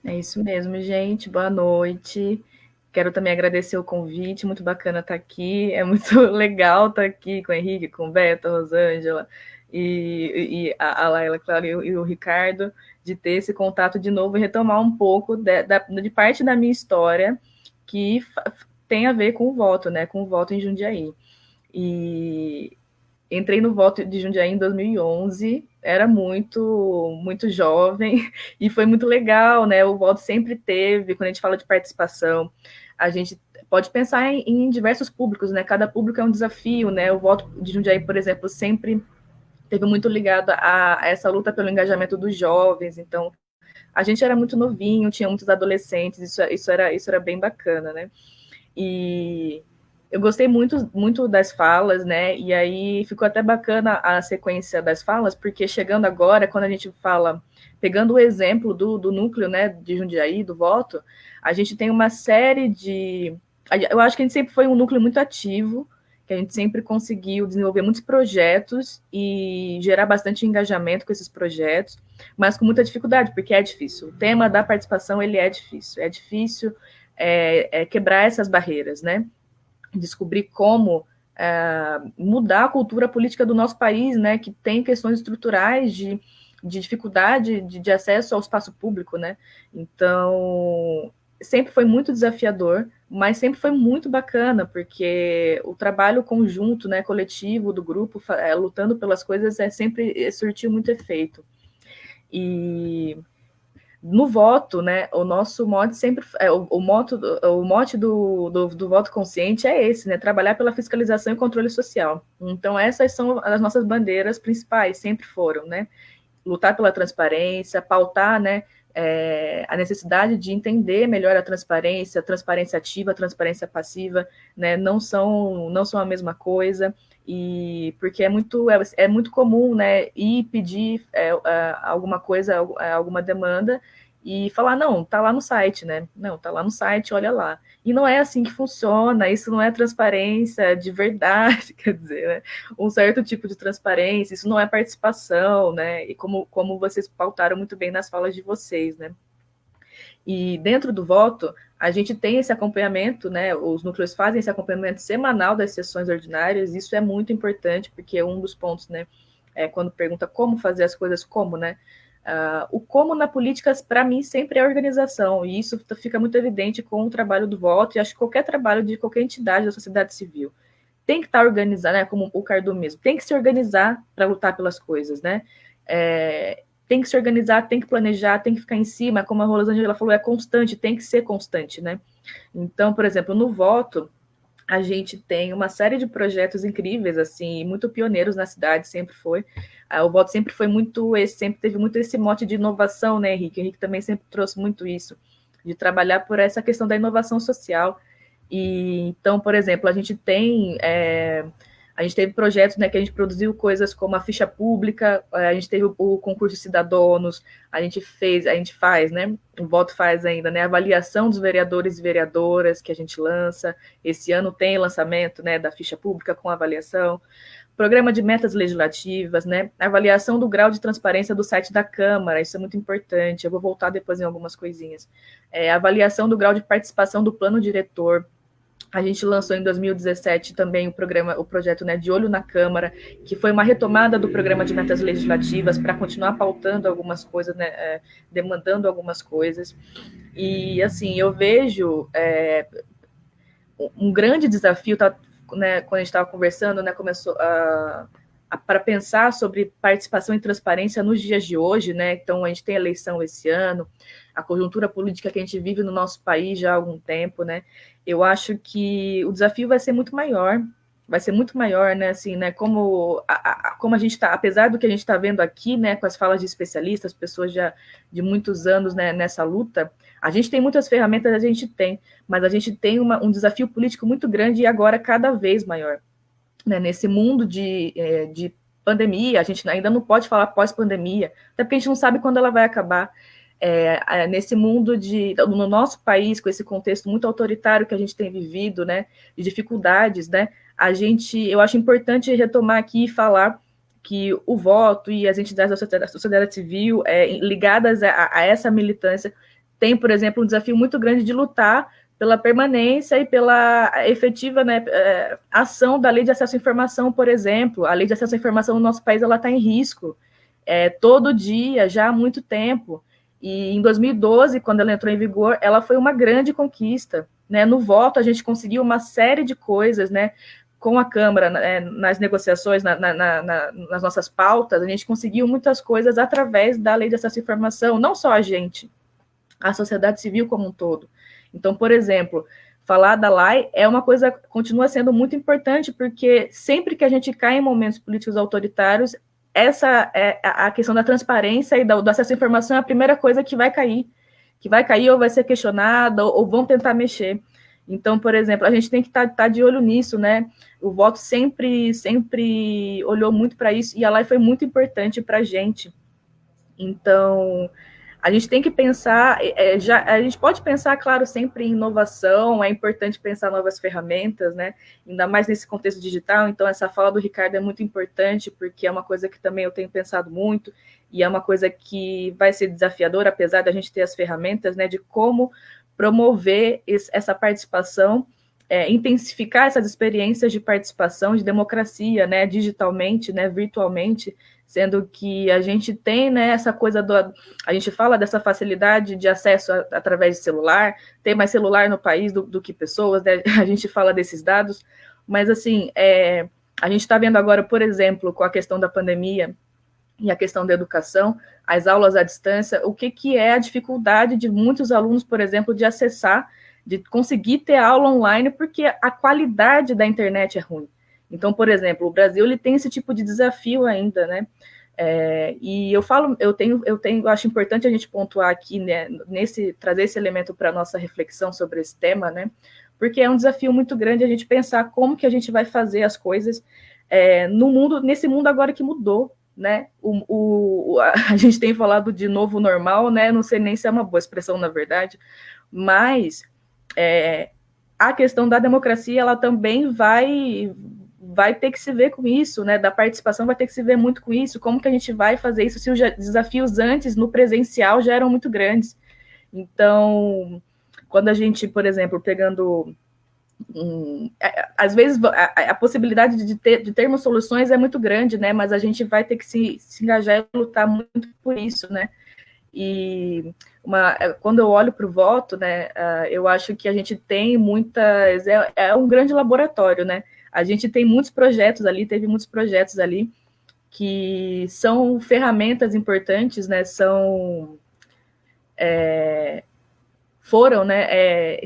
É isso mesmo, gente. Boa noite. Quero também agradecer o convite, muito bacana estar aqui. É muito legal estar aqui com o Henrique, com o Beto, a Rosângela e a Laila, claro, e o Ricardo, de ter esse contato de novo e retomar um pouco de parte da minha história que tem a ver com o voto, né? Com o voto em Jundiaí. E entrei no voto de Jundiaí em 2011, era muito jovem, e foi muito legal, né? O voto sempre teve, quando a gente fala de participação, a gente pode pensar em diversos públicos, né? Cada público é um desafio, né? O voto de Jundiaí, por exemplo, sempre teve muito ligado a essa luta pelo engajamento dos jovens, então a gente era muito novinho, tinha muitos adolescentes, isso era bem bacana, né? E eu gostei muito das falas, né? E aí ficou até bacana a sequência das falas, porque chegando agora, quando a gente fala, pegando o exemplo do núcleo, né, de Jundiaí, do voto, a gente tem uma série de... Eu acho que a gente sempre foi um núcleo muito ativo, que a gente sempre conseguiu desenvolver muitos projetos e gerar bastante engajamento com esses projetos, mas com muita dificuldade, porque é difícil. O tema da participação, ele é difícil quebrar essas barreiras, né? Descobrir como mudar a cultura política do nosso país, né, que tem questões estruturais de dificuldade de acesso ao espaço público, né? Então, sempre foi muito desafiador, mas sempre foi muito bacana, porque o trabalho conjunto, né, coletivo do grupo, lutando pelas coisas, sempre surtiu muito efeito. E no voto, né, o nosso mote sempre o mote do voto consciente é esse, né, trabalhar pela fiscalização e controle social. Então essas são as nossas bandeiras principais, sempre foram, né, lutar pela transparência, pautar, né, a necessidade de entender melhor a transparência ativa, a transparência passiva, né, não são a mesma coisa, e porque é muito comum, né, ir pedir alguma coisa, alguma demanda, e falar, não, tá lá no site, né? Não, tá lá no site, olha lá. E não é assim que funciona, isso não é transparência de verdade, quer dizer, né? Um certo tipo de transparência, isso não é participação, né? E como vocês pautaram muito bem nas falas de vocês, né? E dentro do voto, a gente tem esse acompanhamento, né? Os núcleos fazem esse acompanhamento semanal das sessões ordinárias, isso é muito importante, porque é um dos pontos, né? Quando pergunta como fazer as coisas, como, né? O como na política, para mim, sempre é organização, e isso fica muito evidente com o trabalho do voto, e acho que qualquer trabalho de qualquer entidade da sociedade civil tem que estar organizado, né, como o Cardu mesmo, tem que se organizar para lutar pelas coisas, né? Tem que se organizar, tem que planejar, tem que ficar em cima, como a Rosângela falou, é constante, tem que ser constante, né? Então, por exemplo, no voto, a gente tem uma série de projetos incríveis, assim, muito pioneiros na cidade, sempre foi. O voto sempre foi sempre teve muito esse mote de inovação, né, Henrique? O Henrique também sempre trouxe muito isso, de trabalhar por essa questão da inovação social. E então, por exemplo, a gente teve projetos, né, que a gente produziu coisas como a ficha pública, a gente teve o concurso de cidadãos, a gente faz, né, o voto faz ainda, né, a avaliação dos vereadores e vereadoras que a gente lança. Esse ano tem lançamento, né, da ficha pública com avaliação, programa de metas legislativas, né, avaliação do grau de transparência do site da Câmara, isso é muito importante, eu vou voltar depois em algumas coisinhas, avaliação do grau de participação do plano diretor. A gente lançou em 2017 também o projeto, né, de Olho na Câmara, que foi uma retomada do programa de metas legislativas para continuar pautando algumas coisas, né, demandando algumas coisas. E, assim, eu vejo um grande desafio, né, quando a gente estava conversando, né, começou para pensar sobre participação e transparência nos dias de hoje, né? Então, a gente tem eleição esse ano, a conjuntura política que a gente vive no nosso país já há algum tempo, né? Eu acho que o desafio vai ser muito maior, né? Assim, né? Como a gente está, apesar do que a gente está vendo aqui, né? Com as falas de especialistas, pessoas já de muitos anos, né, nessa luta, a gente tem muitas ferramentas, mas a gente tem um desafio político muito grande e agora cada vez maior. Né, nesse mundo de pandemia, a gente ainda não pode falar pós-pandemia, até porque a gente não sabe quando ela vai acabar. Nesse mundo no nosso país, com esse contexto muito autoritário que a gente tem vivido, né, de dificuldades, né, eu acho importante retomar aqui e falar que o voto e as entidades da sociedade civil ligadas a essa militância tem, por exemplo, um desafio muito grande de lutar pela permanência e pela efetiva, né, ação da Lei de Acesso à Informação, por exemplo. A Lei de Acesso à Informação no nosso país está em risco todo dia, já há muito tempo. E em 2012, quando ela entrou em vigor, ela foi uma grande conquista. Né? No voto, a gente conseguiu uma série de coisas, né, com a Câmara, nas negociações, nas nossas pautas, a gente conseguiu muitas coisas através da Lei de Acesso à Informação, não só a gente, a sociedade civil como um todo. Então, por exemplo, falar da lei é uma coisa, continua sendo muito importante, porque sempre que a gente cai em momentos políticos autoritários, essa é a questão da transparência e do acesso à informação é a primeira coisa que vai cair ou vai ser questionada, ou vão tentar mexer. Então, por exemplo, a gente tem que estar de olho nisso, né? O voto sempre olhou muito para isso, e a live foi muito importante para a gente. Então, a gente tem que pensar, a gente pode pensar, claro, sempre em inovação, é importante pensar novas ferramentas, né? Ainda mais nesse contexto digital. Então, essa fala do Ricardo é muito importante, porque é uma coisa que também eu tenho pensado muito, e é uma coisa que vai ser desafiadora, apesar da gente ter as ferramentas, né, de como promover essa participação, intensificar essas experiências de participação, de democracia, né, digitalmente, né, virtualmente, sendo que a gente tem, né, essa coisa a gente fala dessa facilidade de acesso através de celular, tem mais celular no país do que pessoas, né, a gente fala desses dados, mas assim, a gente está vendo agora, por exemplo, com a questão da pandemia e a questão da educação, as aulas à distância, o que é a dificuldade de muitos alunos, por exemplo, de acessar, de conseguir ter aula online, porque a qualidade da internet é ruim. Então, por exemplo, o Brasil ele tem esse tipo de desafio ainda, né? E eu acho importante a gente pontuar aqui, né, trazer esse elemento para a nossa reflexão sobre esse tema, né? Porque é um desafio muito grande a gente pensar como que a gente vai fazer as coisas nesse mundo agora que mudou, né? A gente tem falado de novo normal, né? Não sei nem se é uma boa expressão, na verdade, mas a questão da democracia, ela também vai ter que se ver com isso, né? Da participação vai ter que se ver muito com isso. Como que a gente vai fazer isso se os desafios antes, no presencial, já eram muito grandes? Então, quando a gente, por exemplo, pegando... às vezes, a possibilidade de termos soluções é muito grande, né? Mas a gente vai ter que se engajar e lutar muito por isso, né? E quando eu olho para o voto, né, eu acho que a gente tem muitas... É um grande laboratório, né? A gente tem muitos projetos ali, teve muitos projetos ali que são ferramentas importantes, né? Foram, né,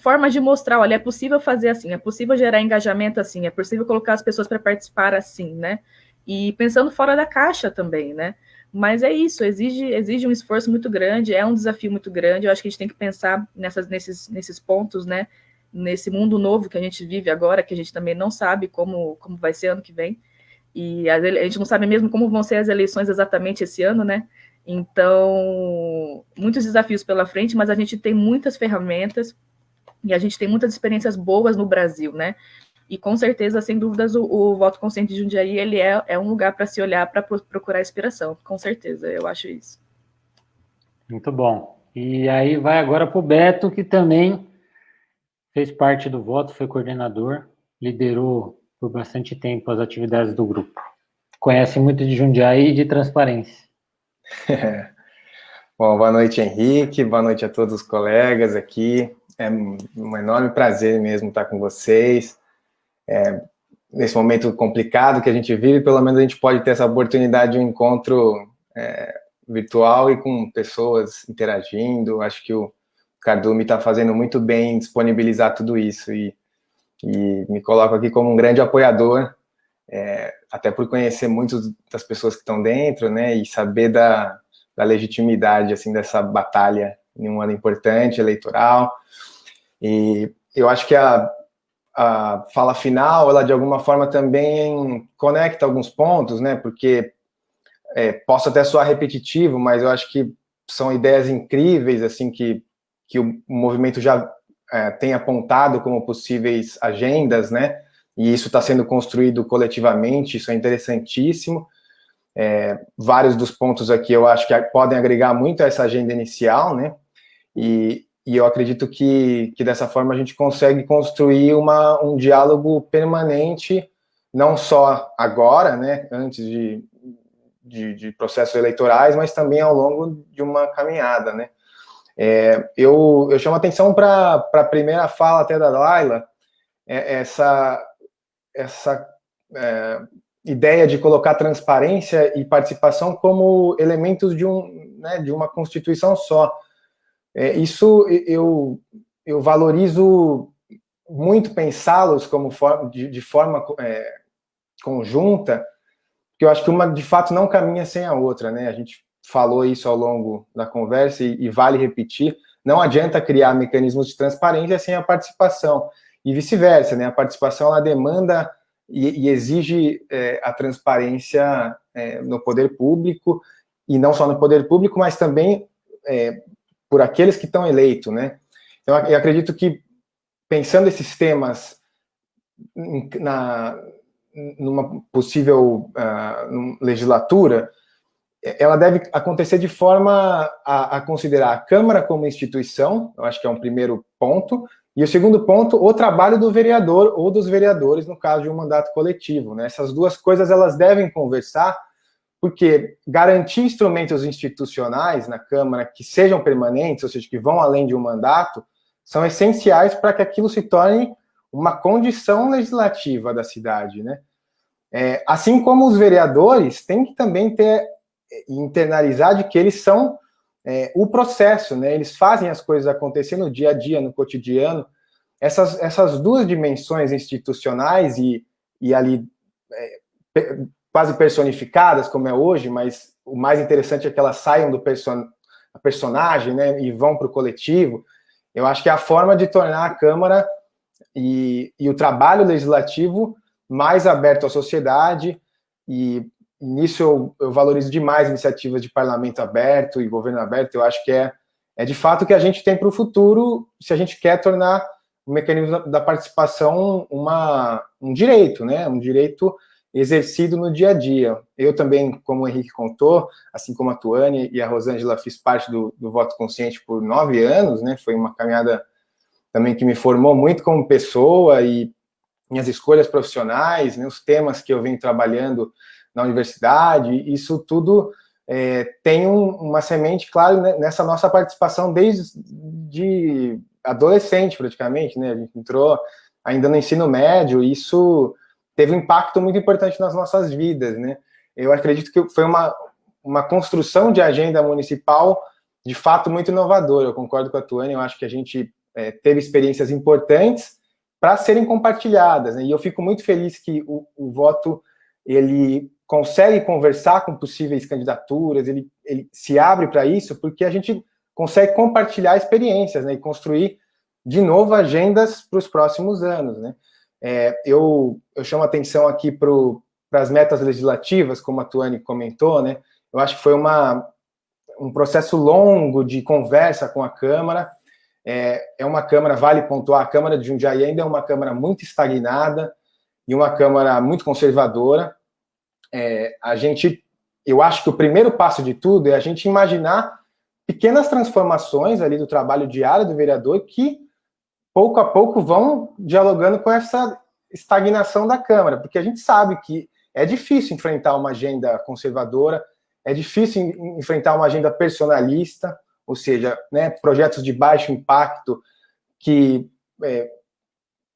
formas de mostrar, olha, é possível fazer assim, é possível gerar engajamento assim, é possível colocar as pessoas para participar assim, né? E pensando fora da caixa também, né? Mas é isso, exige um esforço muito grande, é um desafio muito grande. Eu acho que a gente tem que pensar nesses pontos, né? Nesse mundo novo que a gente vive agora, que a gente também não sabe como vai ser ano que vem. E a gente não sabe mesmo como vão ser as eleições exatamente esse ano, né? Então, muitos desafios pela frente, mas a gente tem muitas ferramentas e a gente tem muitas experiências boas no Brasil, né? E com certeza, sem dúvidas, o voto consciente de Jundiaí, ele é um lugar para se olhar, para procurar inspiração, com certeza, eu acho isso. Muito bom. E aí vai agora para o Beto, que também fez parte do voto, foi coordenador, liderou por bastante tempo as atividades do grupo. Conhece muito de Jundiaí e de transparência. Bom, boa noite, Henrique, boa noite a todos os colegas aqui. É um enorme prazer mesmo estar com vocês. Nesse momento complicado que a gente vive, pelo menos a gente pode ter essa oportunidade de um encontro virtual e com pessoas interagindo. Acho que o Cardume está fazendo muito bem em disponibilizar tudo isso e me coloco aqui como um grande apoiador, até por conhecer muitas das pessoas que estão dentro, né, e saber da legitimidade, assim, dessa batalha em um ano importante, eleitoral. E eu acho que a fala final, ela de alguma forma também conecta alguns pontos, né, porque posso até soar repetitivo, mas eu acho que são ideias incríveis, assim, que o movimento já tem apontado como possíveis agendas, né, e isso está sendo construído coletivamente, isso é interessantíssimo. Vários dos pontos aqui eu acho que podem agregar muito a essa agenda inicial, né, e eu acredito que dessa forma a gente consegue construir um diálogo permanente, não só agora, né, antes de processos eleitorais, mas também ao longo de uma caminhada, né. Eu chamo a atenção para a primeira fala até da Laila, essa ideia de colocar transparência e participação como elementos de uma Constituição só. Isso eu valorizo muito pensá-los como de forma conjunta, porque eu acho que uma de fato não caminha sem a outra, né? A gente falou isso ao longo da conversa e vale repetir. não adianta criar mecanismos de transparência sem a participação, e vice-versa, né? A participação, ela demanda e exige a transparência no poder público, e não só no poder público, mas também por aqueles que estão eleitos, né? Então, eu acredito que, pensando esses temas numa possível legislatura, ela deve acontecer de forma a considerar a Câmara como instituição, eu acho que é um primeiro ponto, e o segundo ponto, o trabalho do vereador ou dos vereadores, no caso de um mandato coletivo, né? Essas duas coisas, elas devem conversar, porque garantir instrumentos institucionais na Câmara que sejam permanentes, ou seja, que vão além de um mandato, são essenciais para que aquilo se torne uma condição legislativa da cidade, né? Assim como os vereadores têm que também internalizar de que eles são o processo, né? Eles fazem as coisas acontecer no dia a dia, no cotidiano. Essas duas dimensões institucionais e ali quase personificadas, como é hoje, mas o mais interessante é que elas saiam do personagem, né, e vão para o coletivo. Eu acho que é a forma de tornar a Câmara e o trabalho legislativo mais aberto à sociedade, e nisso eu valorizo demais iniciativas de parlamento aberto e governo aberto. Eu acho que é de fato o que a gente tem para o futuro, se a gente quer tornar o mecanismo da participação um direito, né, um direito exercido no dia a dia. Eu também, como o Henrique contou, assim como a Tuane e a Rosângela, fiz parte do Voto Consciente por 9 anos, né? Foi uma caminhada também que me formou muito como pessoa, e minhas escolhas profissionais, né, os temas que eu venho trabalhando na universidade, isso tudo tem uma semente, claro, né, nessa nossa participação desde adolescente, praticamente, né? A gente entrou ainda no ensino médio, e isso teve um impacto muito importante nas nossas vidas, né? Eu acredito que foi uma construção de agenda municipal de fato muito inovadora. Eu concordo com a Tuane, eu acho que a gente teve experiências importantes para serem compartilhadas, né? E eu fico muito feliz que o voto, ele consegue conversar com possíveis candidaturas, ele se abre para isso, porque a gente consegue compartilhar experiências, né? E construir, de novo, agendas para os próximos anos, né? Eu chamo a atenção aqui para as metas legislativas, como a Tuane comentou, né? Eu acho que foi um processo longo de conversa com a Câmara. É uma Câmara, vale pontuar, a Câmara de Jundiaí ainda é uma Câmara muito estagnada e uma Câmara muito conservadora. Eu acho que o primeiro passo de tudo é a gente imaginar pequenas transformações ali do trabalho diário do vereador que, pouco a pouco, vão dialogando com essa estagnação da Câmara, porque a gente sabe que é difícil enfrentar uma agenda conservadora, é difícil enfrentar uma agenda personalista, ou seja, né, projetos de baixo impacto que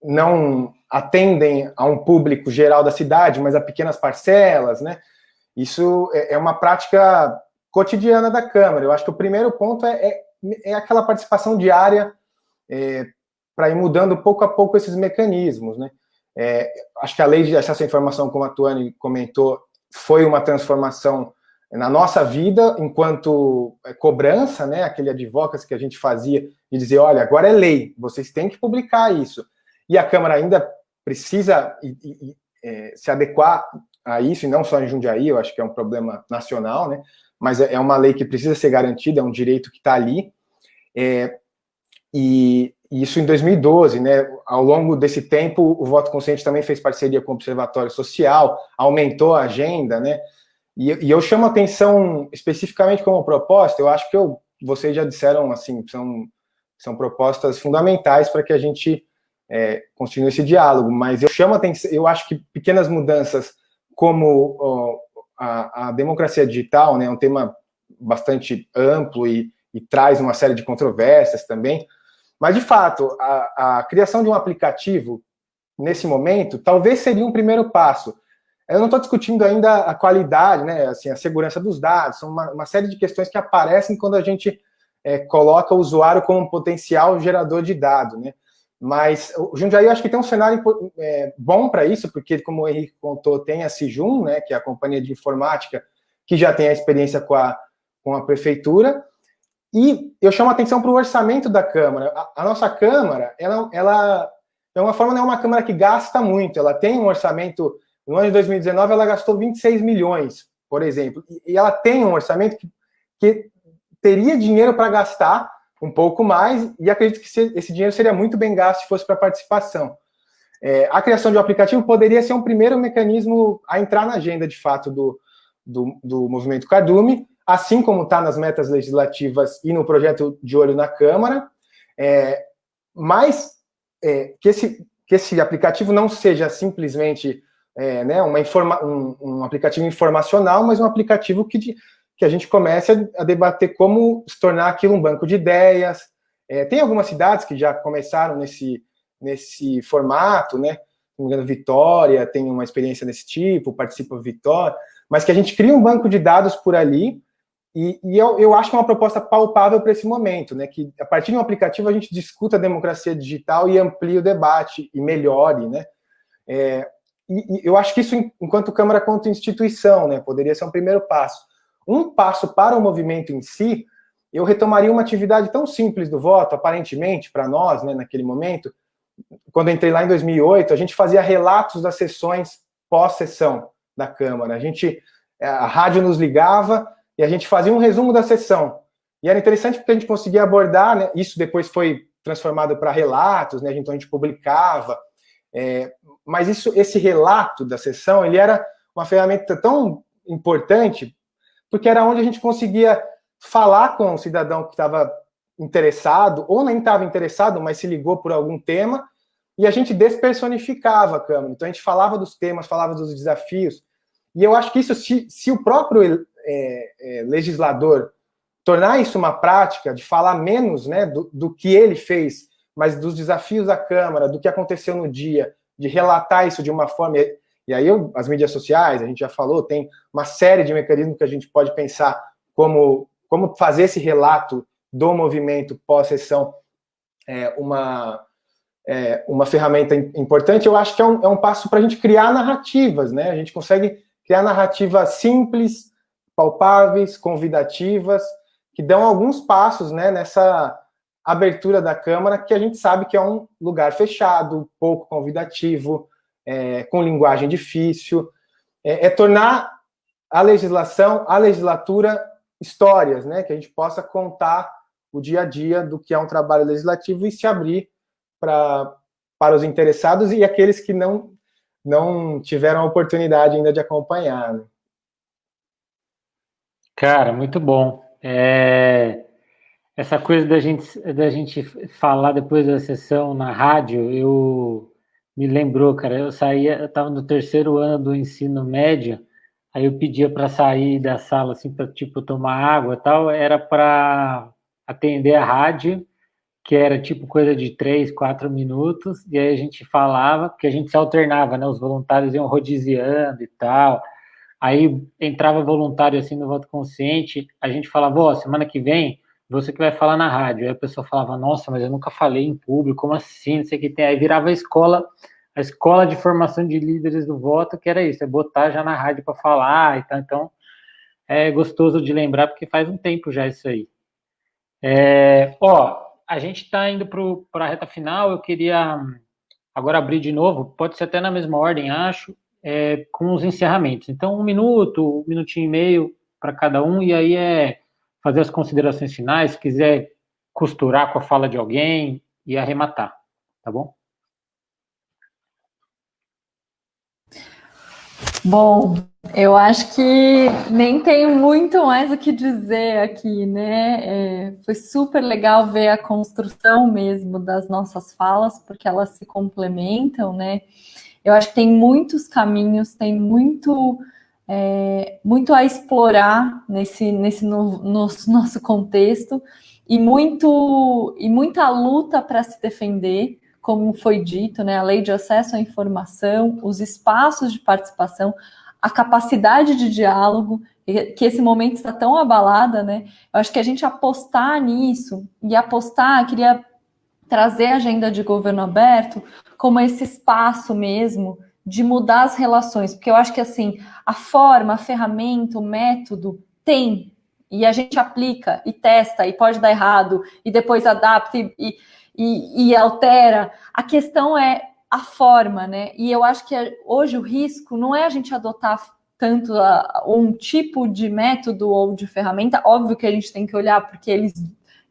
não atendem a um público geral da cidade, mas a pequenas parcelas, né? Isso é uma prática cotidiana da Câmara. Eu acho que o primeiro ponto é aquela participação diária, para ir mudando pouco a pouco esses mecanismos, né? Acho que a lei de acesso à informação, como a Tuane comentou, foi uma transformação na nossa vida enquanto cobrança, né? Aquele advocacy que a gente fazia de dizer, olha, agora é lei, vocês têm que publicar isso. E a Câmara ainda precisa se adequar a isso, e não só em Jundiaí, eu acho que é um problema nacional, né? Mas é uma lei que precisa ser garantida, é um direito que está ali. E isso em 2012, né? Ao longo desse tempo, o Voto Consciente também fez parceria com o Observatório Social, aumentou a agenda, né? E eu chamo a atenção especificamente como proposta. Eu acho que vocês já disseram, assim, são propostas fundamentais para que a gente continue esse diálogo, mas eu chamo a atenção, eu acho que pequenas mudanças como a democracia digital, né, é um tema bastante amplo e traz uma série de controvérsias também, mas, de fato, a criação de um aplicativo, nesse momento, talvez seria um primeiro passo. Eu não estou discutindo ainda a qualidade, né, assim, a segurança dos dados, são uma série de questões que aparecem quando a gente coloca o usuário como um potencial gerador de dados, né? Mas o Jundiaí, eu acho que tem um cenário bom para isso, porque, como o Henrique contou, tem a Sijum, né, que é a companhia de informática, que já tem a experiência com a prefeitura, E eu chamo a atenção para o orçamento da Câmara. A nossa Câmara, ela de alguma forma, não é uma Câmara que gasta muito. Ela tem um orçamento, no ano de 2019, ela gastou 26 milhões, por exemplo. E ela tem um orçamento que teria dinheiro para gastar um pouco mais, e acredito que esse dinheiro seria muito bem gasto se fosse para participação. A criação de um aplicativo poderia ser um primeiro mecanismo a entrar na agenda, de fato, do movimento Cardume, assim como está nas metas legislativas e no projeto de olho na Câmara, mas que esse aplicativo não seja simplesmente né, um aplicativo informacional, mas um aplicativo que a gente comece a debater como se tornar aquilo um banco de ideias. Tem algumas cidades que já começaram nesse formato, né? Se não me engano, Vitória tem uma experiência desse tipo, participa Vitória, mas que a gente cria um banco de dados por ali, e eu acho que é uma proposta palpável para esse momento, né? Que a partir de um aplicativo a gente discuta a democracia digital e amplie o debate e melhore, né? E eu acho que isso, enquanto Câmara, quanto instituição, né? Poderia ser um primeiro passo. Um passo para o movimento em si, eu retomaria uma atividade tão simples do voto, aparentemente, para nós, né, naquele momento. Quando eu entrei lá em 2008, a gente fazia relatos das sessões pós-sessão da Câmara. A rádio nos ligava e a gente fazia um resumo da sessão. E era interessante porque a gente conseguia abordar, né, isso depois foi transformado para relatos, né, então a gente publicava. Mas esse relato da sessão, ele era uma ferramenta tão importante, porque era onde a gente conseguia falar com o cidadão que estava interessado, ou nem estava interessado, mas se ligou por algum tema, e a gente despersonificava a Câmara. Então a gente falava dos temas, falava dos desafios, e eu acho que isso, se o próprio legislador tornar isso uma prática, de falar menos, né, do que ele fez, mas dos desafios da Câmara, do que aconteceu no dia, de relatar isso de uma forma... E aí as mídias sociais, a gente já falou, tem uma série de mecanismos que a gente pode pensar como fazer esse relato do movimento pós-sessão uma ferramenta importante. Eu acho que é um passo para a gente criar narrativas, né? A gente consegue criar narrativas simples, palpáveis, convidativas, que dão alguns passos, né, nessa abertura da Câmara, que a gente sabe que é um lugar fechado, pouco convidativo, com linguagem difícil. Tornar a legislatura, histórias, né, que a gente possa contar o dia a dia do que é um trabalho legislativo e se abrir para os interessados e aqueles que não tiveram a oportunidade ainda de acompanhar, né? Cara, muito bom. Essa coisa da gente falar depois da sessão na rádio, me lembrou, cara, eu estava no 3º ano do ensino médio, aí eu pedia para sair da sala, assim, para, tipo, tomar água e tal, era para atender a rádio, que era, tipo, coisa de 3, 4 minutos, e aí a gente falava, porque a gente se alternava, né, os voluntários iam rodiziando e tal, aí entrava voluntário, assim, no voto consciente, a gente falava, semana que vem, você que vai falar na rádio. Aí a pessoa falava, nossa, mas eu nunca falei em público, como assim, não sei o que tem. Aí virava a escola de formação de líderes do voto, que era isso, botar já na rádio para falar e tal. Então, é gostoso de lembrar, porque faz um tempo já isso aí. A gente está indo para a reta final, eu queria agora abrir de novo, pode ser até na mesma ordem, acho, com os encerramentos. Então, 1 minuto, 1 minutinho e meio para cada um, e aí fazer as considerações finais, se quiser costurar com a fala de alguém e arrematar, tá bom? Bom, eu acho que nem tenho muito mais o que dizer aqui, né? Foi super legal ver a construção mesmo das nossas falas, porque elas se complementam, né? Eu acho que tem muitos caminhos, tem muito a explorar nesse nosso contexto e muita luta para se defender, como foi dito, né? A lei de acesso à informação, os espaços de participação, a capacidade de diálogo, que esse momento está tão abalada, né? Eu acho que a gente apostar nisso, queria trazer a agenda de governo aberto como esse espaço mesmo de mudar as relações, porque eu acho que, assim, a forma, a ferramenta, o método tem, e a gente aplica e testa, e pode dar errado, e depois adapta e altera. A questão é a forma, né? E eu acho que hoje o risco não é a gente adotar tanto um tipo de método ou de ferramenta, óbvio que a gente tem que olhar, porque eles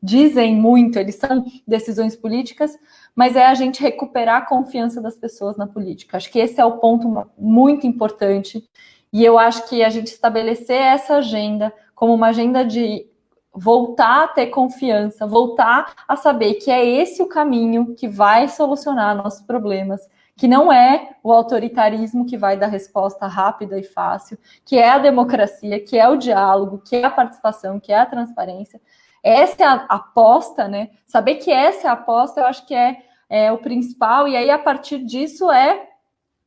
dizem muito, eles são decisões políticas, mas é a gente recuperar a confiança das pessoas na política. Acho que esse é o ponto muito importante, e eu acho que a gente estabelecer essa agenda como uma agenda de voltar a ter confiança, voltar a saber que é esse o caminho que vai solucionar nossos problemas, que não é o autoritarismo que vai dar resposta rápida e fácil, que é a democracia, que é o diálogo, que é a participação, que é a transparência. Essa é a aposta, né? Saber que essa é a aposta, eu acho que é o principal, e aí a partir disso é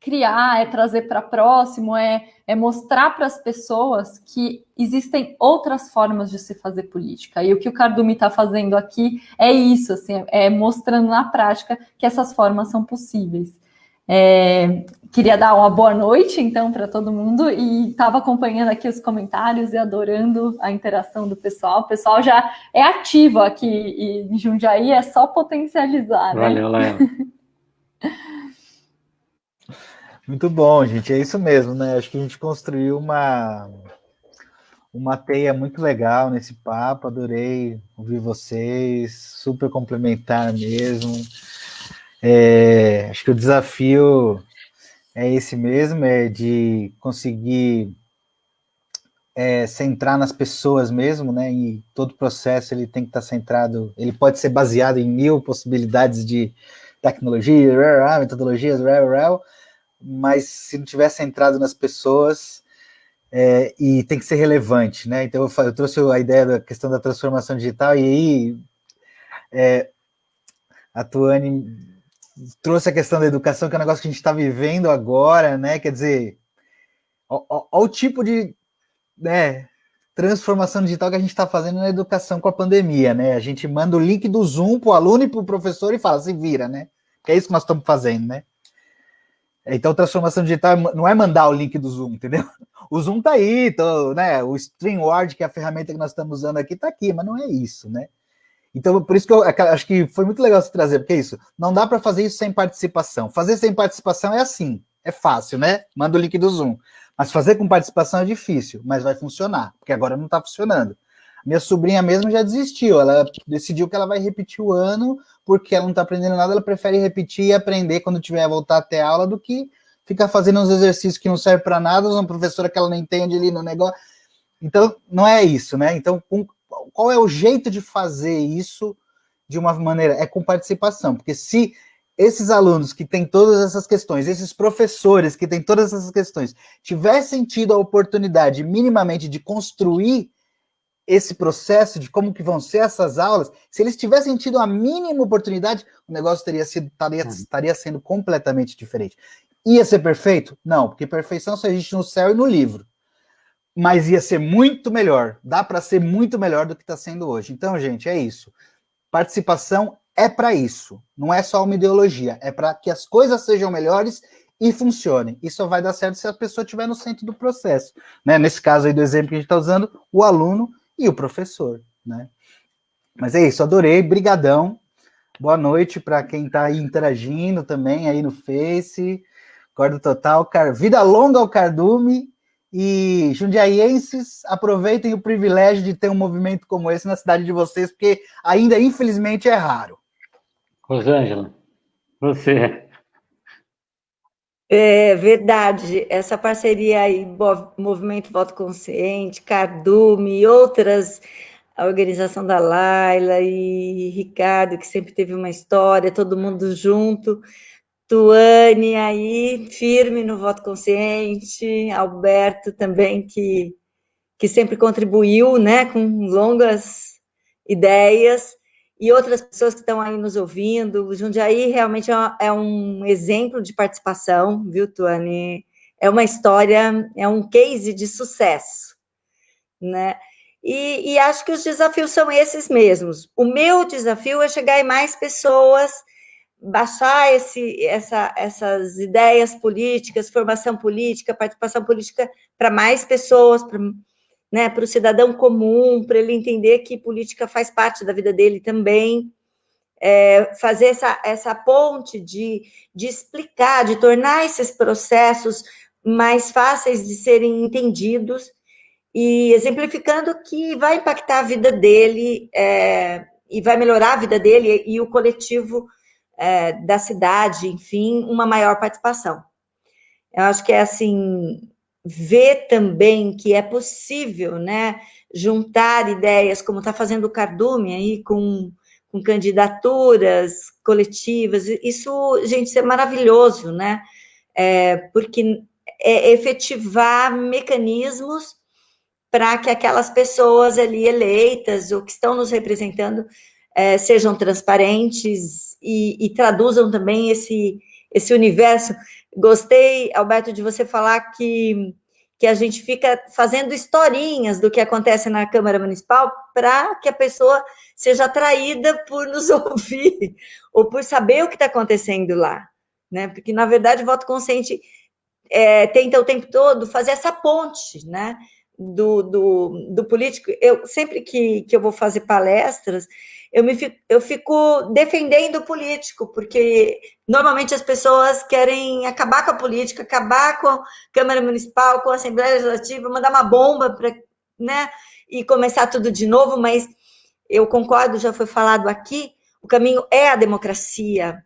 criar, é trazer para próximo, é mostrar para as pessoas que existem outras formas de se fazer política. E o que o Cardume está fazendo aqui é isso, assim, é mostrando na prática que essas formas são possíveis. Queria dar uma boa noite, então, para todo mundo, e estava acompanhando aqui os comentários e adorando a interação do pessoal. O pessoal já é ativo aqui em Jundiaí, é só potencializar, né? Valeu, Laela. Muito bom, gente, é isso mesmo, né? Acho que a gente construiu uma teia muito legal nesse papo, adorei ouvir vocês, super complementar mesmo. Acho que o desafio é esse mesmo, é de conseguir centrar nas pessoas mesmo, né? E todo processo ele tem que estar centrado, ele pode ser baseado em 1000 possibilidades de tecnologia, metodologias, mas se não tiver centrado nas pessoas, e tem que ser relevante, né? Então eu trouxe a ideia da questão da transformação digital, e aí a Tuane trouxe a questão da educação, que é um negócio que a gente está vivendo agora, né? Quer dizer, olha o tipo de transformação digital que a gente está fazendo na educação com a pandemia, né? A gente manda o link do Zoom para o aluno e para o professor e fala, se vira, né? Que é isso que nós estamos fazendo, né? Então, transformação digital não é mandar o link do Zoom, entendeu? O Zoom está aí, né? O StreamYard, que é a ferramenta que nós estamos usando aqui, está aqui, mas não é isso, né? Então, por isso que eu acho que foi muito legal você trazer, porque é isso, não dá para fazer isso sem participação. Fazer sem participação é assim, é fácil, né? Manda o link do Zoom. Mas fazer com participação é difícil, mas vai funcionar, porque agora não está funcionando. Minha sobrinha mesmo já desistiu, ela decidiu que ela vai repetir o ano, porque ela não está aprendendo nada, ela prefere repetir e aprender quando tiver a voltar a ter aula, do que ficar fazendo uns exercícios que não servem para nada, uma professora que ela não entende ali no negócio. Então, não é isso, né? Então, qual é o jeito de fazer isso de uma maneira? É com participação, porque se esses alunos que têm todas essas questões, esses professores que têm todas essas questões, tivessem tido a oportunidade minimamente de construir esse processo de como que vão ser essas aulas, se eles tivessem tido a mínima oportunidade, o negócio estaria sendo completamente diferente. Ia ser perfeito? Não, porque perfeição só existe no céu e no livro. Mas ia ser muito melhor. Dá para ser muito melhor do que está sendo hoje. Então, gente, é isso. Participação é para isso. Não é só uma ideologia. É para que as coisas sejam melhores e funcionem. Isso só vai dar certo se a pessoa estiver no centro do processo, né? Nesse caso aí do exemplo que a gente está usando, o aluno e o professor, né? Mas é isso, adorei, brigadão. Boa noite para quem está aí interagindo também aí no Face. Acordo total. Vida longa ao Cardume. E jundiaienses, aproveitem o privilégio de ter um movimento como esse na cidade de vocês, porque ainda, infelizmente, é raro. Rosângela, você. É verdade, essa parceria aí, Movimento Voto Consciente, Cardume e outras, a organização da Laila e Ricardo, que sempre teve uma história, todo mundo junto, Tuane aí, firme no voto consciente, Alberto também, que sempre contribuiu, né, com longas ideias, e outras pessoas que estão aí nos ouvindo. O Jundiaí realmente é um exemplo de participação, viu, Tuane? É uma história, é um case de sucesso, né? E acho que os desafios são esses mesmos. O meu desafio é chegar em mais pessoas, baixar essas ideias políticas, formação política, participação política para mais pessoas, né, para o cidadão comum, para ele entender que política faz parte da vida dele também, fazer essa ponte de explicar, de tornar esses processos mais fáceis de serem entendidos, e exemplificando que vai impactar a vida dele, e vai melhorar a vida dele e o coletivo da cidade, enfim, uma maior participação. Eu acho que é assim, ver também que é possível, né, juntar ideias, como está fazendo o Cardume aí, com candidaturas coletivas, isso, gente, isso é maravilhoso, né, porque é efetivar mecanismos para que aquelas pessoas ali eleitas, ou que estão nos representando, sejam transparentes e traduzam também esse universo. Gostei, Alberto, de você falar que a gente fica fazendo historinhas do que acontece na Câmara Municipal para que a pessoa seja atraída por nos ouvir ou por saber o que está acontecendo lá, né? Porque, na verdade, o voto consciente tenta o tempo todo fazer essa ponte, né? Do político. Eu sempre que eu vou fazer palestras, eu fico defendendo o político, porque normalmente as pessoas querem acabar com a política, acabar com a Câmara Municipal, com a Assembleia Legislativa, mandar uma bomba para, né, e começar tudo de novo, mas eu concordo, já foi falado aqui, o caminho é a democracia,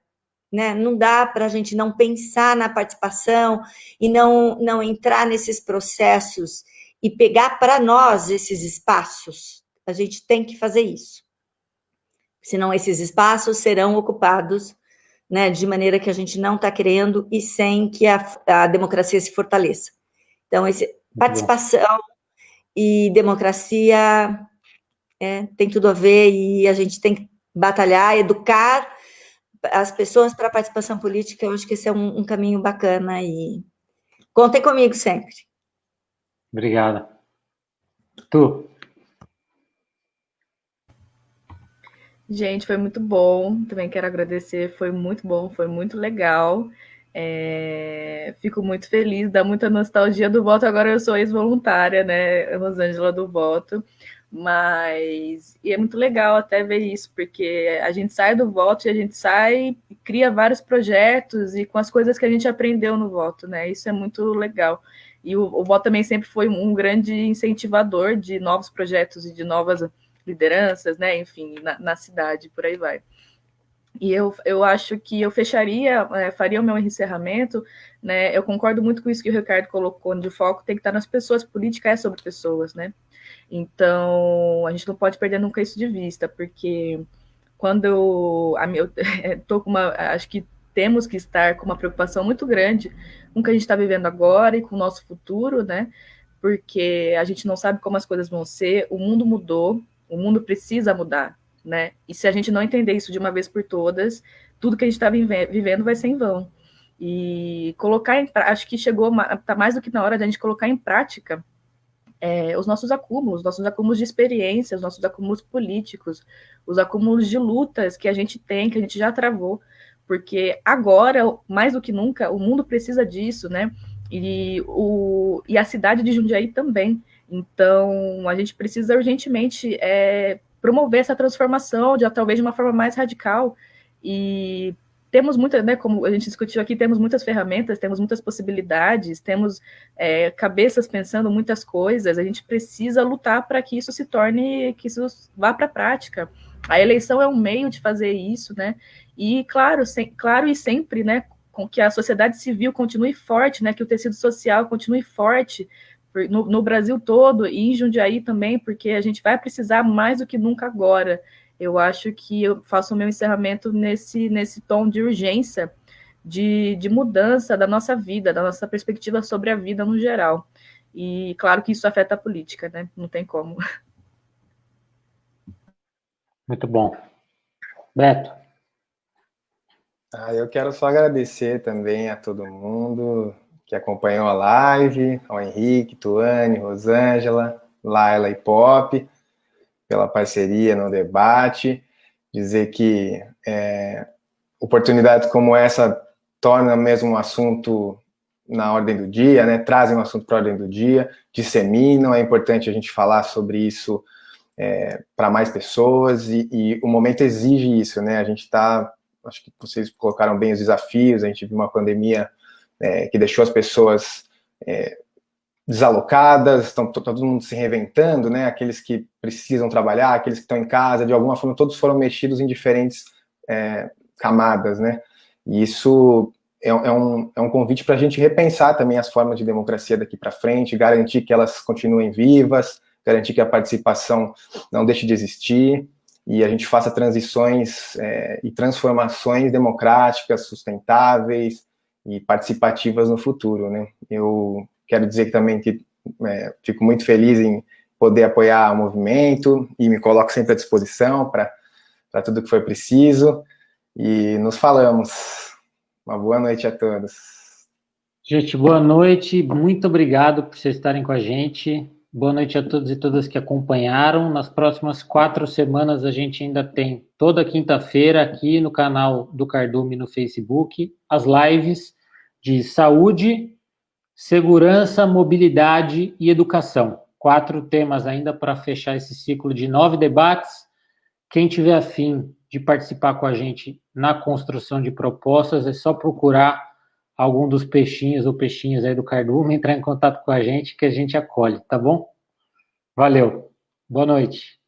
né? Não dá para a gente não pensar na participação e não entrar nesses processos e pegar para nós esses espaços. A gente tem que fazer isso. Senão esses espaços serão ocupados, né, de maneira que a gente não está querendo e sem que a democracia se fortaleça. Então, participação e democracia tem tudo a ver, e a gente tem que batalhar, educar as pessoas para a participação política. Eu acho que esse é um caminho bacana, e contem comigo sempre. Obrigada. Tu? Gente, foi muito bom. Também quero agradecer. Foi muito bom, foi muito legal. Fico muito feliz, dá muita nostalgia do voto. Agora eu sou ex-voluntária, né, Rosângela, do voto. E é muito legal até ver isso, porque a gente sai do voto e a gente sai e cria vários projetos e com as coisas que a gente aprendeu no voto, né? Isso é muito legal. E o voto também sempre foi um grande incentivador de novos projetos e de novas lideranças, né? Enfim, na cidade, por aí vai. E eu acho que eu faria o meu encerramento, né? Eu concordo muito com isso que o Ricardo colocou, onde o foco tem que estar nas pessoas, política é sobre pessoas, né? Então, a gente não pode perder nunca isso de vista, porque quando eu tô com acho que temos que estar com uma preocupação muito grande com o que a gente está vivendo agora e com o nosso futuro, né? Porque a gente não sabe como as coisas vão ser, o mundo mudou, o mundo precisa mudar, né? E se a gente não entender isso de uma vez por todas, tudo que a gente está vivendo vai ser em vão. E acho que está mais do que na hora de a gente colocar em prática os nossos acúmulos de experiência, os nossos acúmulos políticos, os acúmulos de lutas que a gente tem, que a gente já travou, porque agora, mais do que nunca, o mundo precisa disso, né? E a cidade de Jundiaí também. Então, a gente precisa urgentemente promover essa transformação, talvez de uma forma mais radical, e temos muitas, né, como a gente discutiu aqui, temos muitas ferramentas, temos muitas possibilidades, temos cabeças pensando muitas coisas, a gente precisa lutar para que isso que isso vá para a prática. A eleição é um meio de fazer isso, né? E claro e sempre, né, com que a sociedade civil continue forte, né, que o tecido social continue forte no Brasil todo e em Jundiaí também, porque a gente vai precisar mais do que nunca agora. Eu acho que eu faço o meu encerramento nesse tom de urgência, de mudança da nossa vida, da nossa perspectiva sobre a vida no geral. E claro que isso afeta a política, né? Não tem como. Muito bom. Beto? Eu quero só agradecer também a todo mundo que acompanhou a live, ao Henrique, Tuane, Rosângela, Laila e Pop, pela parceria no debate, dizer que oportunidades como essa tornam mesmo um assunto na ordem do dia, né? Trazem o assunto para a ordem do dia, disseminam. É importante a gente falar sobre isso para mais pessoas, e o momento exige isso, né? A gente está, acho que vocês colocaram bem os desafios, a gente viu uma pandemia que deixou as pessoas desalocadas, estão todo mundo se reinventando, né? Aqueles que precisam trabalhar, aqueles que estão em casa, de alguma forma, todos foram mexidos em diferentes camadas, né? E isso é um convite para a gente repensar também as formas de democracia daqui para frente, garantir que elas continuem vivas, garantir que a participação não deixe de existir, e a gente faça transições e transformações democráticas, sustentáveis e participativas no futuro, né? Eu quero dizer também que fico muito feliz em poder apoiar o movimento e me coloco sempre à disposição para tudo que for preciso, e nos falamos. Uma boa noite a todos. Gente, boa noite, muito obrigado por vocês estarem com a gente. Boa noite a todos e todas que acompanharam. Nas próximas 4 semanas, a gente ainda tem toda quinta-feira aqui no canal do Cardume no Facebook, as lives de saúde, segurança, mobilidade e educação. 4 temas ainda para fechar esse ciclo de 9 debates. Quem tiver afim de participar com a gente na construção de propostas, é só procurar algum dos peixinhos ou peixinhas aí do Cardume, entrar em contato com a gente que a gente acolhe, tá bom? Valeu. Boa noite.